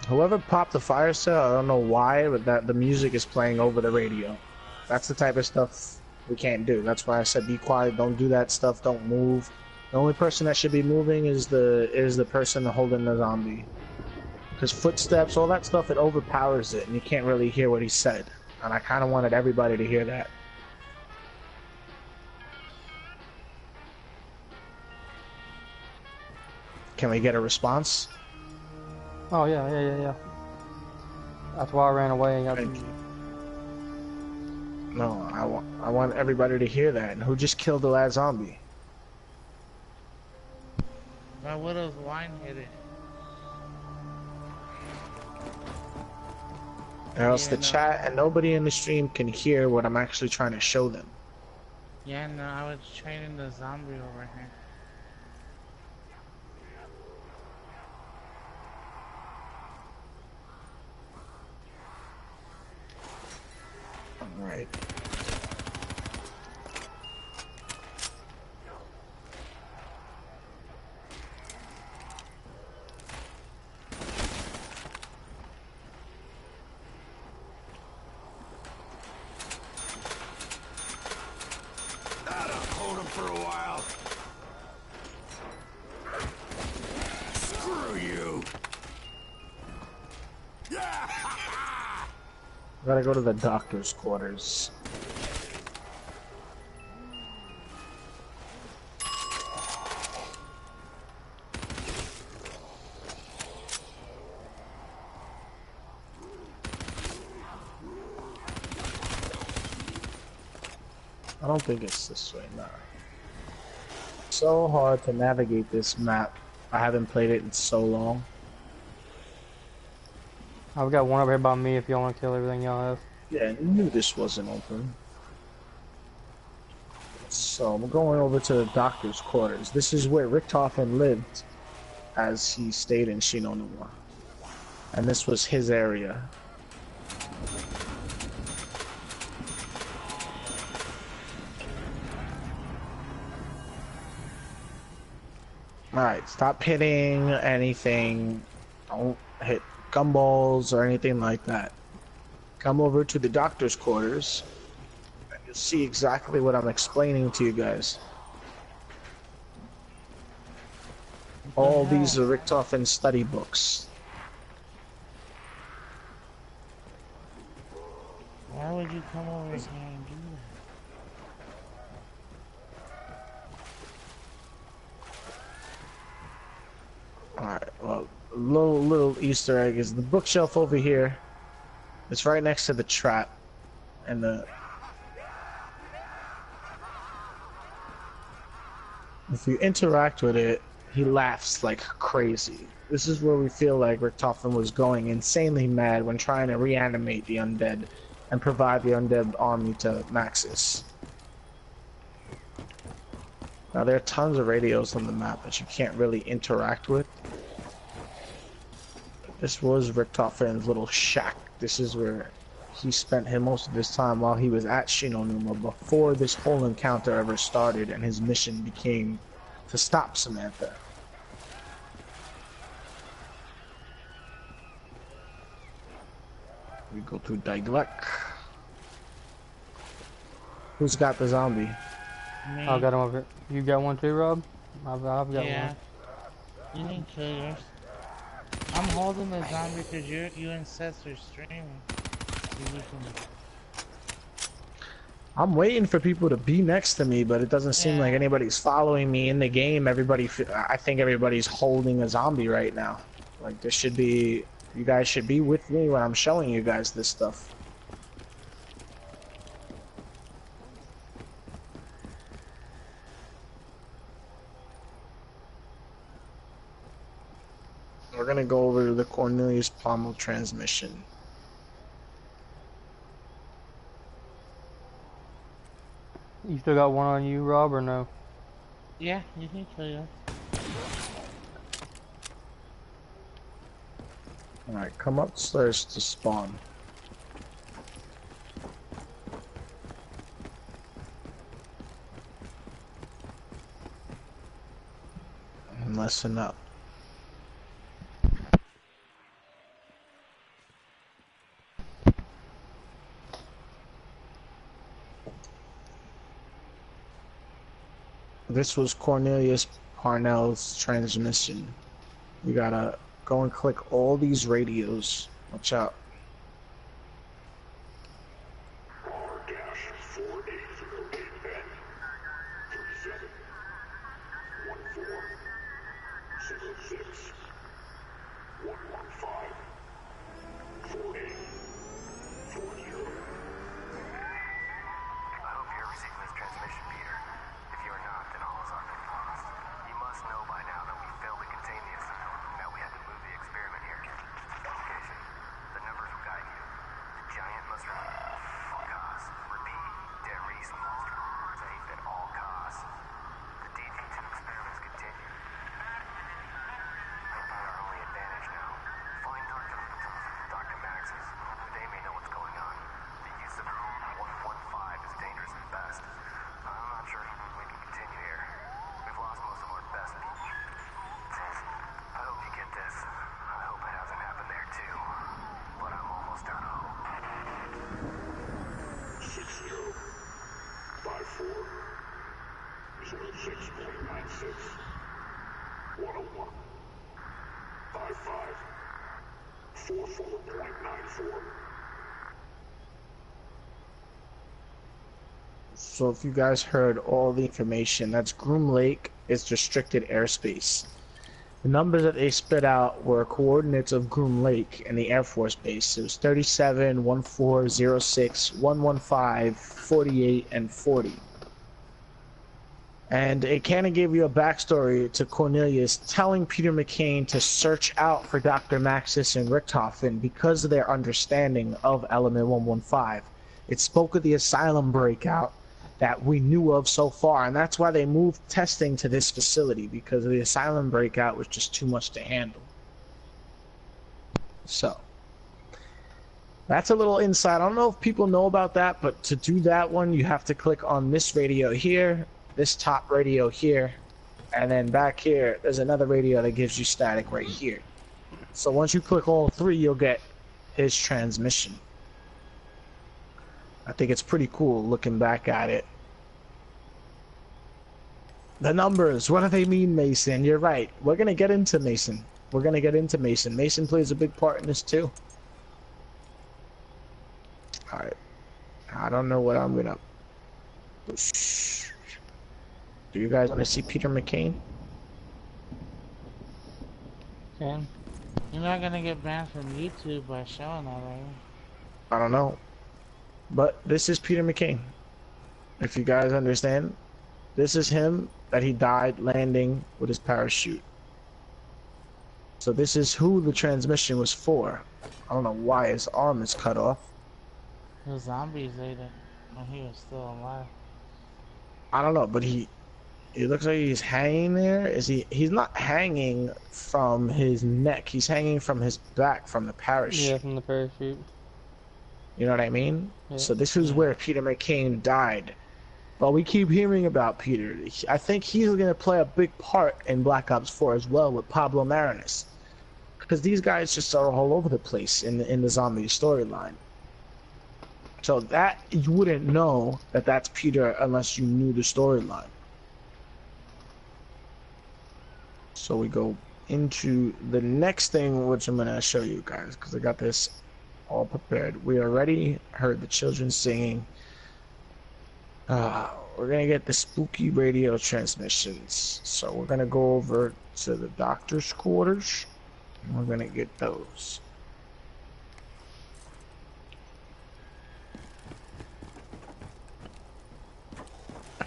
Speaker 2: Whoever popped the fire sale, I don't know why, but that the music is playing over the radio. That's the type of stuff we can't do. That's why I said be quiet, don't do that stuff, don't move. The only person that should be moving is the person holding the zombie. Because footsteps, all that stuff, it overpowers it, and you can't really hear what he said. And I kind of wanted everybody to hear that. Can we get a response?
Speaker 1: Oh yeah. That's why I ran away and got.
Speaker 2: Thank you. No, I want everybody to hear that. And who just killed the last zombie?
Speaker 5: My widow's wine hit it.
Speaker 2: Or else the chat and nobody in the stream can hear what I'm actually trying to show them.
Speaker 5: Yeah, no, I was training the zombie over here.
Speaker 2: Alright.
Speaker 3: That'll hold him for a while. Screw you. Yeah.
Speaker 2: Gotta go to the doctor's quarters. I don't think it's this way, nah. So hard to navigate this map. I haven't played it in so long.
Speaker 1: I've got one over here by me if y'all want to kill everything y'all have.
Speaker 2: Yeah, I knew this wasn't open. So I'm going over to the doctor's quarters. This is where Richtofen lived, as he stayed in Shinonuma. And this was his area. Alright, stop hitting anything. Don't hit gumballs or anything like that. Come over to the doctor's quarters, and you'll see exactly what I'm explaining to you guys. All these are Richtofen study books.
Speaker 5: Why would you come over here and do that?
Speaker 2: Alright, well, a little Easter egg is the bookshelf over here. It's right next to the trap. And if you interact with it, he laughs like crazy. This is where we feel like Richtofen was going insanely mad when trying to reanimate the undead and provide the undead army to Maxis. Now there are tons of radios on the map that you can't really interact with. This was Richtofen's little shack. This is where he spent most of his time while he was at Shinonuma before this whole encounter ever started and his mission became to stop Samantha. We go through Daiglek. Who's got the zombie?
Speaker 5: Me.
Speaker 1: I got him over here. You got one too, Rob? I've got
Speaker 5: Yeah.
Speaker 1: one.
Speaker 5: You can kill yours. I'm holding the zombie because you and Seth are streaming. So you can...
Speaker 2: I'm waiting for people to be next to me, but it doesn't seem like anybody's following me in the game. I think everybody's holding a zombie right now. Like, this should be, you guys should be with me when I'm showing you guys this stuff. We're gonna go over to the Cornelius Pommel transmission.
Speaker 1: You still got one on you, Rob, or no?
Speaker 5: Yeah, you can kill yours.
Speaker 2: Alright, come upstairs to spawn. And listen up. This was Cornelius Parnell's transmission. We gotta go and click all these radios. Watch out. So if you guys heard all the information, that's Groom Lake is restricted airspace. The numbers that they spit out were coordinates of Groom Lake and the Air Force Base. It was 37, 14, 06, 115, 48, and 40. And it kind of gave you a backstory to Cornelius telling Peter McCain to search out for Dr. Maxis and Richthofen because of their understanding of Element 115. It spoke of the asylum breakout that we knew of so far, and that's why they moved testing to this facility, because the asylum breakout was just too much to handle. So, that's a little insight. I don't know if people know about that, but to do that one, you have to click on this radio here, this top radio here, and then back here there's another radio that gives you static right here. So once you click all three, you'll get his transmission. I think it's pretty cool looking back at it. The numbers, what do they mean, Mason? You're right, we're gonna get into Mason. Mason plays a big part in this too. Alright, I don't know what I'm gonna push. Do you guys want to see Peter McCain?
Speaker 5: Okay. You're not gonna get banned from YouTube by showing that, are you?
Speaker 2: I don't know. But this is Peter McCain. If you guys understand, this is him that he died landing with his parachute. So this is who the transmission was for. I don't know why his arm is cut off.
Speaker 5: The zombies ate it when he was still alive.
Speaker 2: I don't know, but he looks like he's hanging there. He's not hanging from his neck. He's hanging from his back from the parachute.
Speaker 1: Yeah, from the parachute.
Speaker 2: You know what I mean?
Speaker 1: Yeah.
Speaker 2: So this is where Peter McCain died. But we keep hearing about Peter. I think he's going to play a big part in Black Ops 4 as well with Pablo Marinus. Because these guys just are all over the place in the zombie storyline. So that, you wouldn't know that that's Peter unless you knew the storyline. So we go into the next thing, which I'm going to show you guys, because I got this all prepared. We already heard the children singing. We're going to get the spooky radio transmissions. So we're going to go over to the doctor's quarters, and we're going to get those.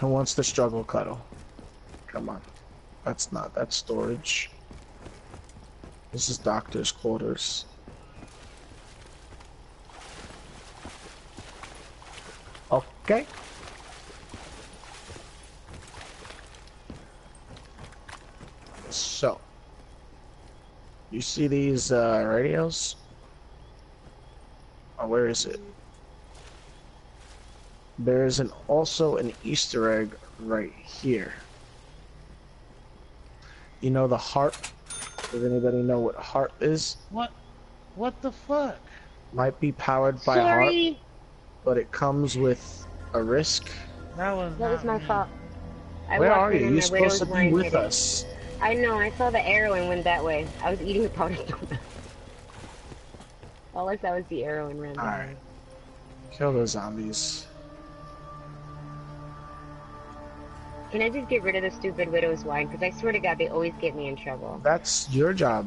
Speaker 2: Who wants the struggle cuddle? Come on. That's storage. This is doctor's quarters. Okay. So, you see these radios? Oh, where is it? There is also an Easter egg right here. You know the heart? Does anybody know what heart is?
Speaker 5: What? What the fuck?
Speaker 2: Might be powered by heart, but it comes with a risk.
Speaker 5: That was
Speaker 6: my fault.
Speaker 2: Where are you? You're supposed to be with us.
Speaker 6: I know, I saw the arrow and went that way. I was eating the powdered donut. All I saw was the arrow and ran that way.
Speaker 2: Alright. Kill those zombies.
Speaker 6: Can I just get rid of the stupid widow's wine? Because I swear to God, they always get me in trouble.
Speaker 2: That's your job,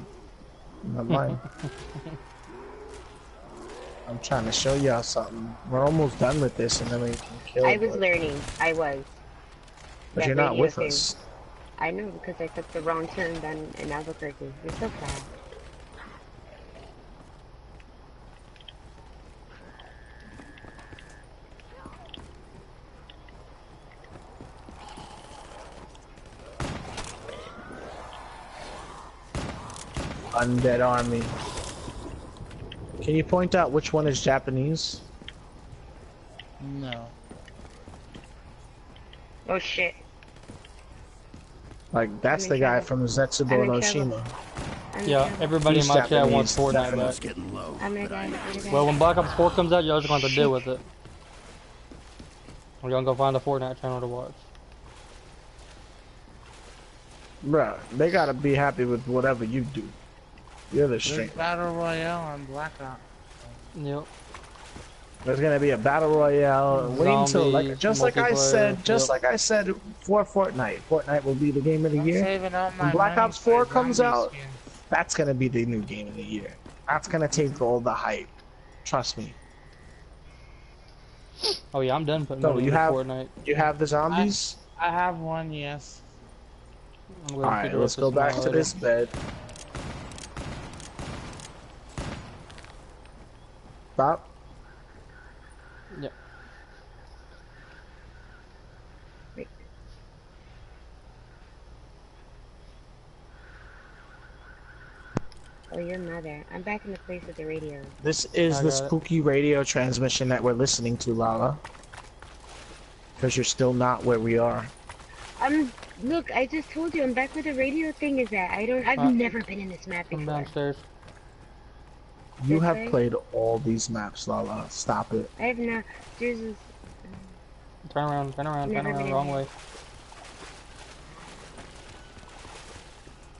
Speaker 2: not mine. I'm trying to show y'all something. We're almost done with this, and then we can kill.
Speaker 6: I was learning. I was.
Speaker 2: But you're not with us.
Speaker 6: I know, because I took the wrong turn then in Albuquerque. You're so proud.
Speaker 2: Undead army. Can you point out which one is Japanese?
Speaker 5: No.
Speaker 6: Oh shit.
Speaker 2: Like, that's the guy from Zetsubo no Shima.
Speaker 1: Yeah, everybody in my chat wants Fortnite back.
Speaker 6: I'm gonna die.
Speaker 1: Well, when Black Ops 4 comes out, y'all just gonna have to deal with it. We're gonna go find a Fortnite channel to watch.
Speaker 2: Bruh, they gotta be happy with whatever you do. You're the strength.
Speaker 5: Battle Royale on Black Ops.
Speaker 1: Yep.
Speaker 2: There's gonna be a battle royale. Wait until, like, just like I said, for Fortnite. Fortnite will be the game of the year. When Black Ops 4 comes out, that's gonna be the new game of the year. That's gonna take all the hype. Trust me.
Speaker 1: Oh yeah, I'm done putting
Speaker 2: So
Speaker 1: money
Speaker 2: you
Speaker 1: into
Speaker 2: have
Speaker 1: Fortnite.
Speaker 2: you have the zombies.
Speaker 5: I have one, yes.
Speaker 1: I'm going to
Speaker 2: Alright,
Speaker 1: the
Speaker 2: let's
Speaker 1: rest of
Speaker 2: go back
Speaker 1: tomorrow
Speaker 2: to
Speaker 1: later.
Speaker 2: this bed. Stop.
Speaker 1: Yep.
Speaker 6: Wait. Oh, your mother. I'm back in the place with the radio.
Speaker 2: This is
Speaker 1: I
Speaker 2: the
Speaker 1: got it.
Speaker 2: spooky radio transmission that we're listening to, Lala. Because you're still not where we are.
Speaker 6: Look, I just told you I'm back where the radio thing is at. I've never been in this map
Speaker 1: I'm
Speaker 6: before.
Speaker 1: downstairs.
Speaker 2: You
Speaker 6: This
Speaker 2: have
Speaker 6: way?
Speaker 2: played all these maps, Lala. Stop it.
Speaker 6: I have not. There's this.
Speaker 1: Turn around, turn around, turn
Speaker 6: Never been
Speaker 1: around,
Speaker 6: in
Speaker 1: wrong
Speaker 6: there.
Speaker 1: way.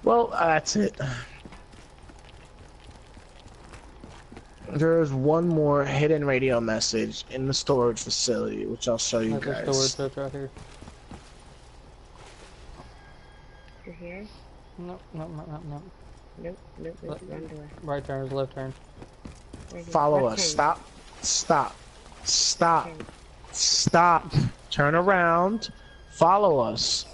Speaker 2: Well, that's it. There's one more hidden radio message in the storage facility, which I'll show you
Speaker 1: There's a storage
Speaker 2: guys.
Speaker 1: chest right here.
Speaker 6: Through here?
Speaker 1: Nope, nope, nope, nope, nope.
Speaker 6: Nope, nope, nope. Wrong door.
Speaker 1: Right turn is left turn.
Speaker 6: Right here.
Speaker 2: Follow
Speaker 6: Left
Speaker 2: us.
Speaker 6: turn.
Speaker 2: Stop. Stop. Stop.
Speaker 6: Turn.
Speaker 2: Stop. Turn around. Follow us.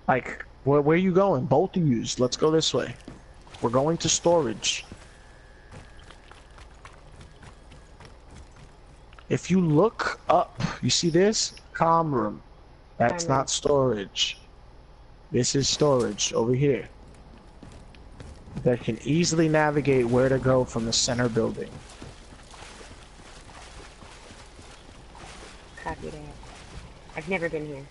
Speaker 2: Like, where are you going? Both of yous. Let's go this way. We're going to storage. If you look up, you see this? Comm room. That's
Speaker 6: Comm room.
Speaker 2: not storage. This is storage over here. That can easily navigate where to go from the center building.
Speaker 6: Copy that. I've never been here.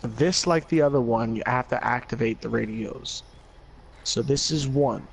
Speaker 2: This, like the other one, you have to activate the radios. So this is one.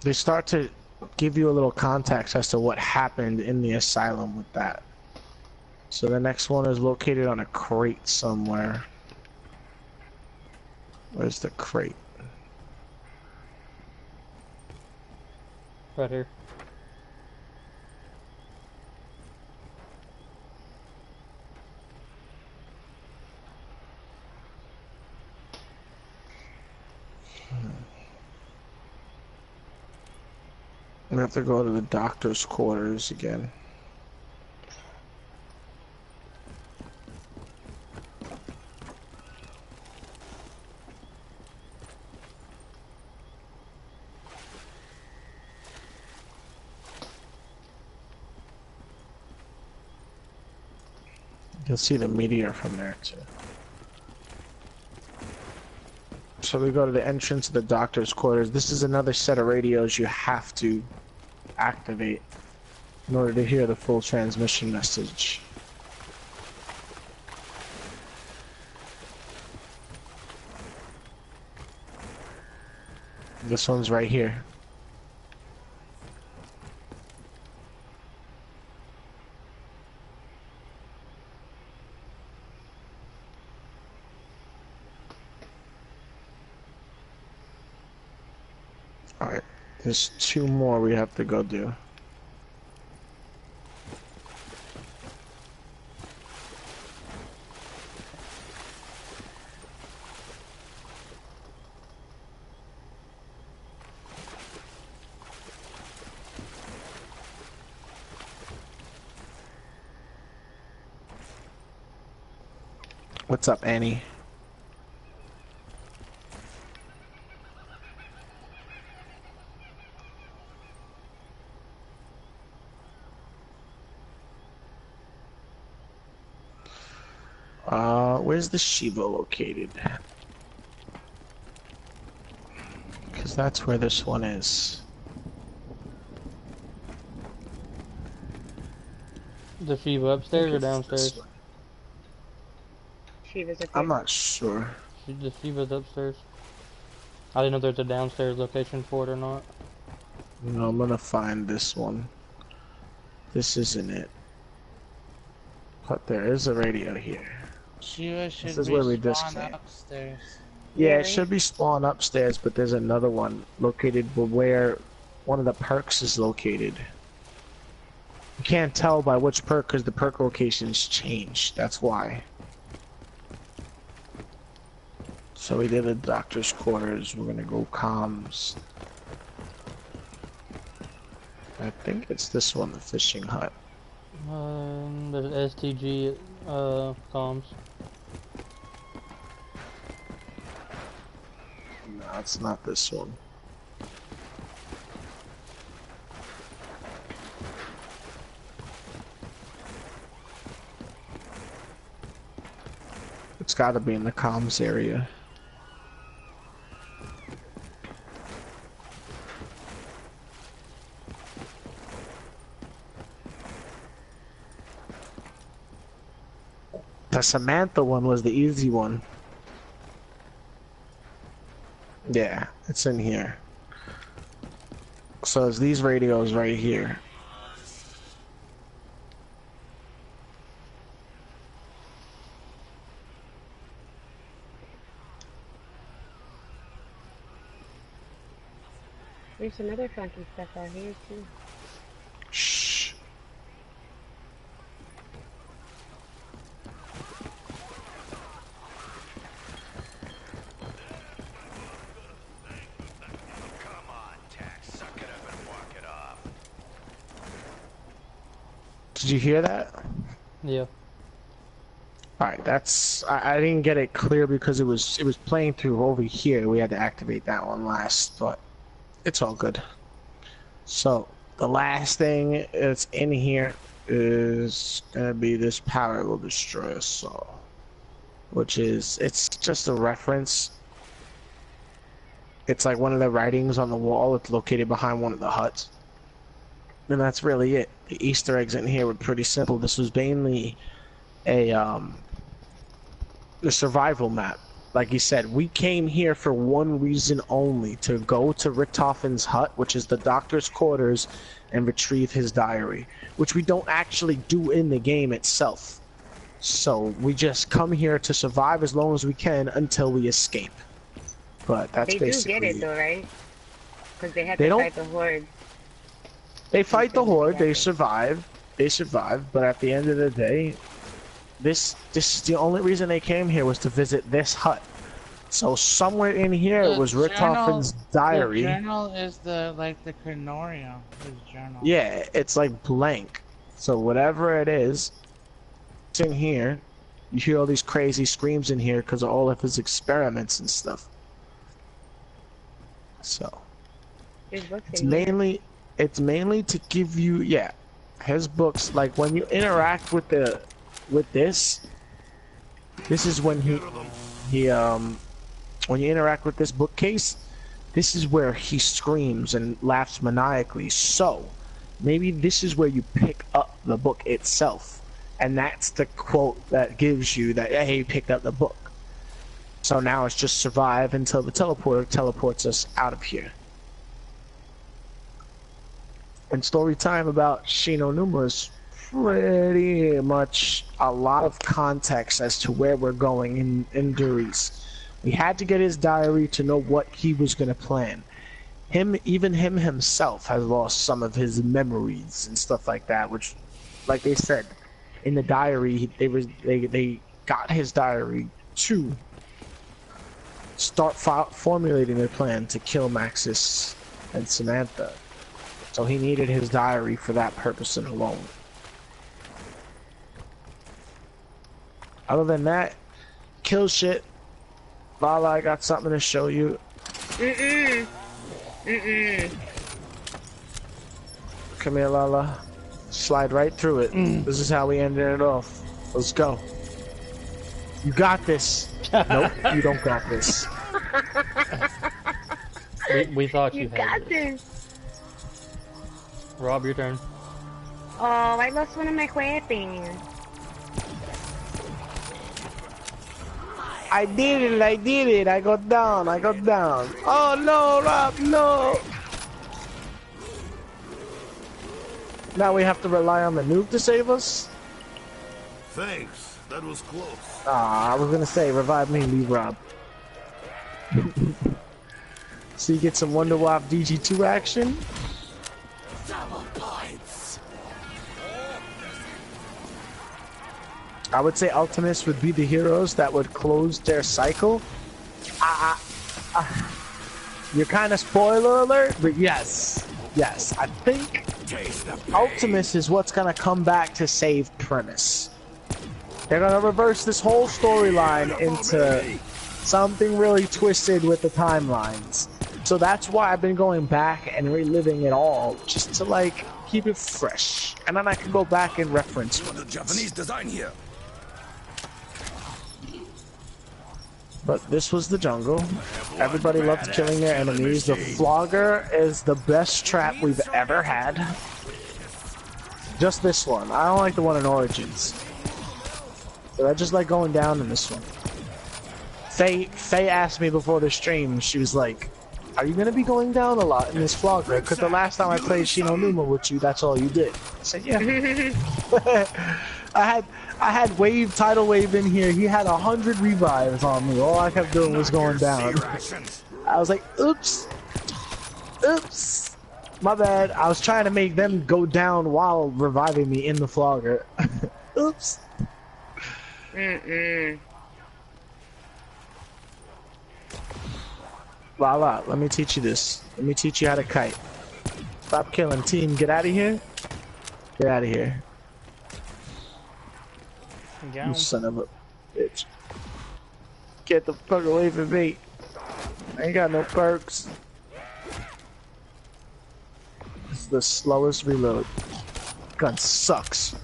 Speaker 2: They start to give you a little context as to what happened in the asylum with that. So the next one is located on a crate somewhere. Where's the crate?
Speaker 1: Right here.
Speaker 2: We have to go to the doctor's quarters again. You'll see the meteor from there too. So we go to the entrance of the doctor's quarters. This is another set of radios you have to activate in order to hear the full transmission message. This one's right here. Alright, there's two more we have to go do. What's up, Annie? Where's the Shiva located? Because that's where this one is.
Speaker 1: The Shiva upstairs or downstairs?
Speaker 6: Shiva's up
Speaker 2: I'm
Speaker 6: here.
Speaker 2: not sure.
Speaker 1: The Shiva's upstairs. I didn't know there's a downstairs location for it or not.
Speaker 2: No, I'm gonna find this one. This isn't it. But there is a radio here.
Speaker 5: Shiva should
Speaker 2: This is where we
Speaker 5: respawn upstairs.
Speaker 2: Yeah, it
Speaker 6: Really?
Speaker 2: should be spawned upstairs, but there's another one located where one of the perks is located. You can't tell by which perk because the perk locations change. That's why. So we did the doctor's quarters. We're gonna go comms. I think it's this one, the fishing hut.
Speaker 1: There's STG comms.
Speaker 2: No, it's not this one. It's gotta be in the comms area. The Samantha one was the easy one. Yeah, it's in here. So it's these radios right here.
Speaker 6: There's some other funky stuff out here too.
Speaker 2: Shh.
Speaker 3: Come on, Tax. Suck it up and walk it off.
Speaker 2: Did you hear that?
Speaker 1: Yeah.
Speaker 2: Alright, that's I didn't get it clear because it was playing through over here. We had to activate that one last, but it's all good. So the last thing that's in here is gonna be this power will destroy us all. Which is it's just a reference. It's like one of the writings on the wall. It's located behind one of the huts. And that's really it. The Easter eggs in here were pretty simple. This was mainly a survival map. Like you said, we came here for one reason only, to go to Richtofen's hut, which is the doctor's quarters, and retrieve his diary, which we don't actually do in the game itself. So we just come here to survive as long as we can until we escape. But that's
Speaker 6: They
Speaker 2: basically
Speaker 6: do get it though, right? Because they have
Speaker 2: They
Speaker 6: to
Speaker 2: don't-
Speaker 6: fight the horde.
Speaker 2: They fight the horde, they survive, but at the end of the day, this is the only reason they came here, was to visit this hut. So somewhere in here
Speaker 5: The
Speaker 2: was
Speaker 5: journal-
Speaker 2: Richtofen's diary.
Speaker 5: The journal is the Crenoria. His journal.
Speaker 2: Yeah, it's like blank. So whatever it is, it's in here. You hear all these crazy screams in here because of all of his experiments and stuff. So
Speaker 6: There's books
Speaker 2: it's
Speaker 6: in here.
Speaker 2: mainly to give you, yeah, his books. Like when you interact with this is when when you interact with this bookcase, this is where he screams and laughs maniacally. So maybe this is where you pick up the book itself, and that's the quote that gives you that, hey, you picked up the book. So now it's just survive until the teleporter teleports us out of here. And story time about Shino Numa is pretty much a lot of context as to where we're going in Duris. We had to get his diary to know what he was going to plan. Even him himself has lost some of his memories and stuff like that, which, like they said, in the diary, they got his diary to start formulating their plan to kill Maxis and Samantha. So he needed his diary for that purpose and alone. Other than that, kill shit. Lala, I got something to show you. Come here, Lala. Slide right through it. This is how we ended it off. Let's go. You got this. Nope, you don't got this.
Speaker 1: We thought you
Speaker 6: You
Speaker 1: had
Speaker 6: got
Speaker 1: it.
Speaker 6: this.
Speaker 1: Rob, your turn.
Speaker 6: Oh, I lost one of my weapons.
Speaker 2: I did it, I did it. I got down, I got down. Oh no, Rob, no. Now we have to rely on the nuke to save us?
Speaker 3: Thanks. That was close.
Speaker 2: Ah, I was gonna say, revive me, leave Rob. So you get some Wonder WAW DG2 action.
Speaker 3: Double points.
Speaker 2: I would say Ultimates would be the heroes that would close their cycle. You're kind of spoiler alert, but yes. Yes, I think Ultimates is what's gonna come back to save Premise. They're gonna reverse this whole storyline into something really twisted with the timelines. So that's why I've been going back and reliving it all, just to like keep it fresh. And then I can go back and reference
Speaker 3: The Japanese design here.
Speaker 2: But this was the jungle. Everybody loved killing their enemies. The flogger is the best trap we've ever had. Just this one. I don't like the one in Origins. But I just like going down in this one. Faye asked me before the stream, she was like, are you going to be going down a lot in this flogger? Because the last time I played Shino Numa with you, that's all you did. I said, yeah. I had Wave, Tidal Wave in here. He had 100 revives on me. All I kept doing was going down. I was like, oops. Oops. My bad. I was trying to make them go down while reviving me in the flogger. Oops. Lala, let me teach you this. Let me teach you how to kite. Stop killing, team. Get out of here. Get out of here. You son of a bitch. Get the fuck away from me. I ain't got no perks. This is the slowest reload. Gun sucks.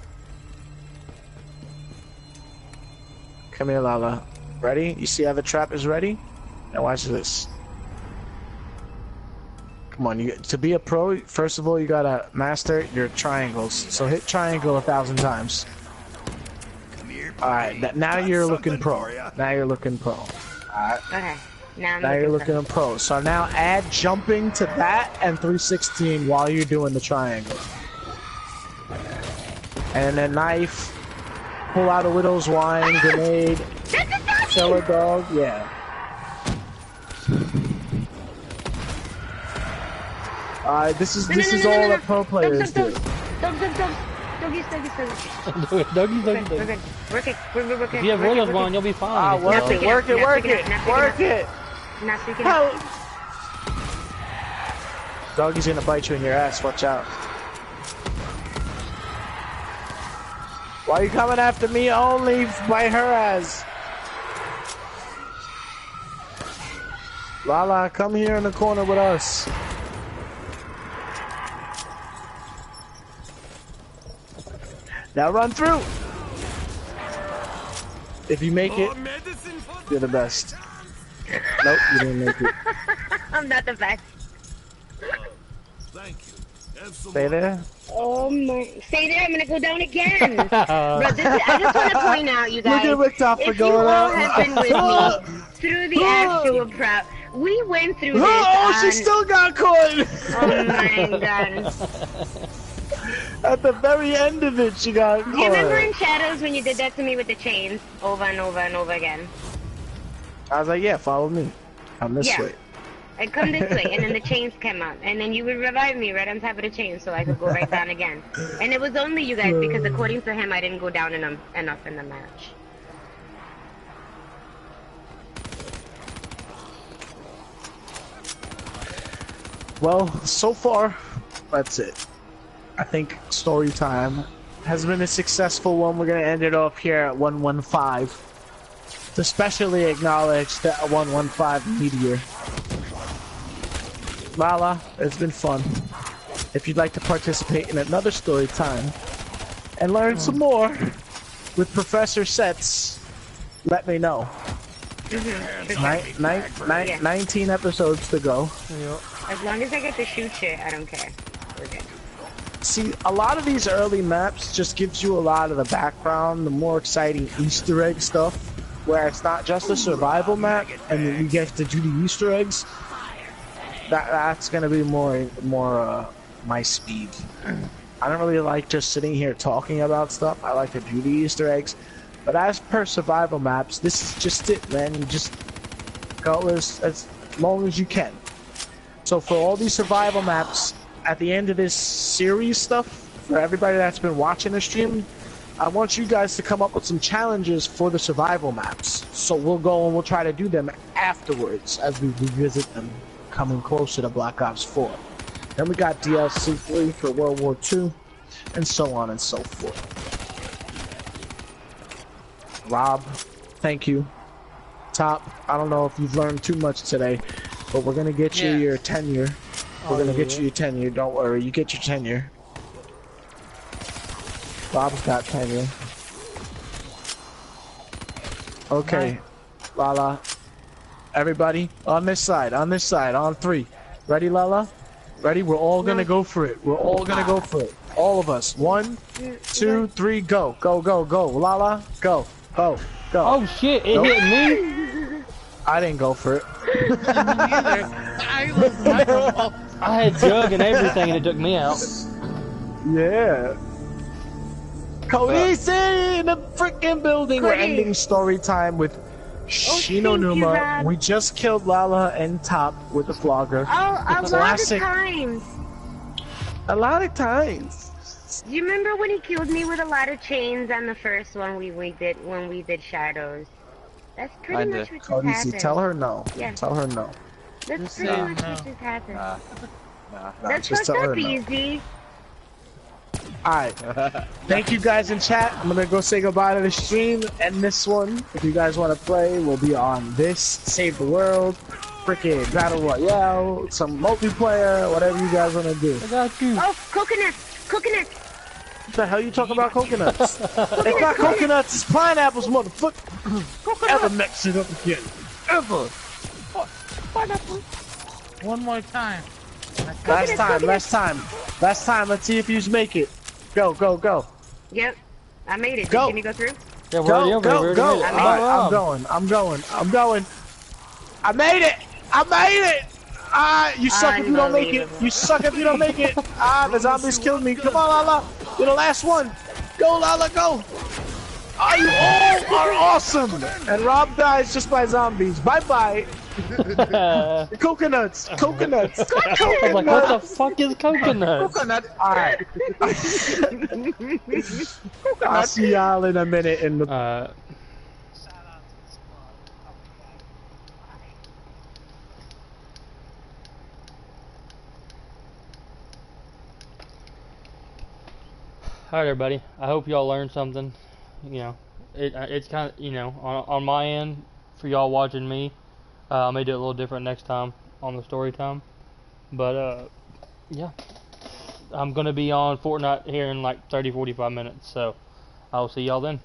Speaker 2: Come here, Lala. Ready? You see how the trap is ready? Now watch this. Come on, to be a pro, first of all, you gotta master your triangles. So hit triangle 1,000 times. Alright, now you're looking pro. Now you're looking pro. Alright.
Speaker 6: Okay.
Speaker 2: Now you're looking pro. So now add jumping to that and 316 while you're doing the triangle. And then knife. Pull out a widow's wine, grenade. Kill a dog, yeah. Alright, this is all that pro players do.
Speaker 6: Doggies.
Speaker 1: Doggies.
Speaker 6: We're good.
Speaker 1: If you have Widow's Wine, you'll be fine.
Speaker 2: Work it.
Speaker 6: Not speaking
Speaker 2: Help! Doggy's gonna bite you in your ass, watch out. Why are you coming after me only? Bite her ass. Lala, come here in the corner with us. Now run through! If you make it, you're the best. Nope, you didn't make it.
Speaker 6: I'm not the best.
Speaker 3: Thank you.
Speaker 2: Stay there.
Speaker 6: Oh my! Stay there. I'm gonna go down again. Bro, I just want to point out, you guys.
Speaker 2: Look at
Speaker 6: If you all have been with me through the actual prep, we went through this.
Speaker 2: Oh, she still got caught!
Speaker 6: Oh my god!
Speaker 2: At the very end of it, she got caught.
Speaker 6: Do you remember in Shadows when you did that to me with the chains over and over and over again?
Speaker 2: I was like, yeah, follow me. I'm this way.
Speaker 6: I'd come this way, and then the chains came out, and then you would revive me right on top of the chain so I could go right down again. And it was only you guys, because according to him, I didn't go down enough in the match.
Speaker 2: Well, so far, that's it. I think Storytime has been a successful one. We're going to end it off here at 115. To specially acknowledge the 115 Meteor. Lala, it's been fun. If you'd like to participate in another Storytime and learn some more with Professor Sets, let me know. 19 episodes to go.
Speaker 6: As long as I get to shoot shit, I don't care. We're good.
Speaker 2: See, a lot of these early maps just gives you a lot of the background, the more exciting Easter egg stuff, where it's not just a survival map, and you get to do the Easter eggs. That's gonna be more my speed. I don't really like just sitting here talking about stuff. I like to do the Easter eggs. But as per survival maps, this is just it, man. You just go as long as you can. So for all these survival maps, at the end of this series stuff, for everybody that's been watching the stream, I want you guys to come up with some challenges for the survival maps. So we'll go and we'll try to do them afterwards as we revisit them, coming closer to Black Ops 4. Then we got DLC 3 for World War II, and so on and so forth. Rob, thank you. Top, I don't know if you've learned too much today, but we're gonna get you your tenure. We're gonna get you your tenure, don't worry, you get your tenure. Bob's got tenure. Okay, Lala. Everybody, on this side, on 3. Ready, Lala? Ready? We're all gonna go for it. We're all gonna go for it. All of us. 1, 2, 3, go. Go, go, go. Lala, go. Go. Go.
Speaker 1: Oh shit, it hit me?
Speaker 2: I didn't go for it.
Speaker 5: I
Speaker 1: had Jug and everything and it took me out.
Speaker 2: Yeah. Cody's in the freaking building. We're ending story time with Shinonuma. We just killed Lala and Top with the flogger.
Speaker 6: Oh, a lot of times.
Speaker 2: A lot of times.
Speaker 6: Do you remember when he killed me with a lot of chains on the first one we did Shadows? That's pretty much what just happened.
Speaker 2: Tell her no.
Speaker 6: Yeah.
Speaker 2: Tell her no.
Speaker 6: That's pretty much what just happened.
Speaker 2: Nah,
Speaker 6: That's
Speaker 2: just
Speaker 6: fucked
Speaker 2: tell her
Speaker 6: up,
Speaker 2: no.
Speaker 6: Easy.
Speaker 2: Alright. Thank you guys in chat. I'm gonna go say goodbye to the stream and this one. If you guys want to play, we'll be on this, Save the World, freaking Battle Royale, some multiplayer, whatever you guys want to do.
Speaker 1: I got you.
Speaker 6: Oh, coconuts! Coconuts!
Speaker 2: What the hell you talking about coconuts? It's not coconuts, it's pineapples, motherfucker! Ever mix it up again. Ever!
Speaker 6: Pineapple.
Speaker 5: One more time.
Speaker 2: Last time. Let's see if you make it. Go, go, go.
Speaker 6: Yep, I made it.
Speaker 2: Go.
Speaker 6: Can you go through?
Speaker 1: Yeah, we're already over here.
Speaker 2: Go.
Speaker 1: We already made it.
Speaker 2: I'm going. I made it! You suck if you don't make it. You suck if you don't make it. The zombies killed me. Come on, Lala. You're the last one. Go, Lala, go. You all are awesome. And Rob dies just by zombies. Bye-bye. Coconuts.
Speaker 1: I was like, what the fuck is coconut?
Speaker 2: Alright. I'll see y'all in a minute in the...
Speaker 1: Alright everybody, I hope y'all learned something. You know, it's kind of, you know, on my end, for y'all watching me, I may do it a little different next time on the story time. But, yeah. I'm going to be on Fortnite here in like 30-45 minutes, so I'll see y'all then.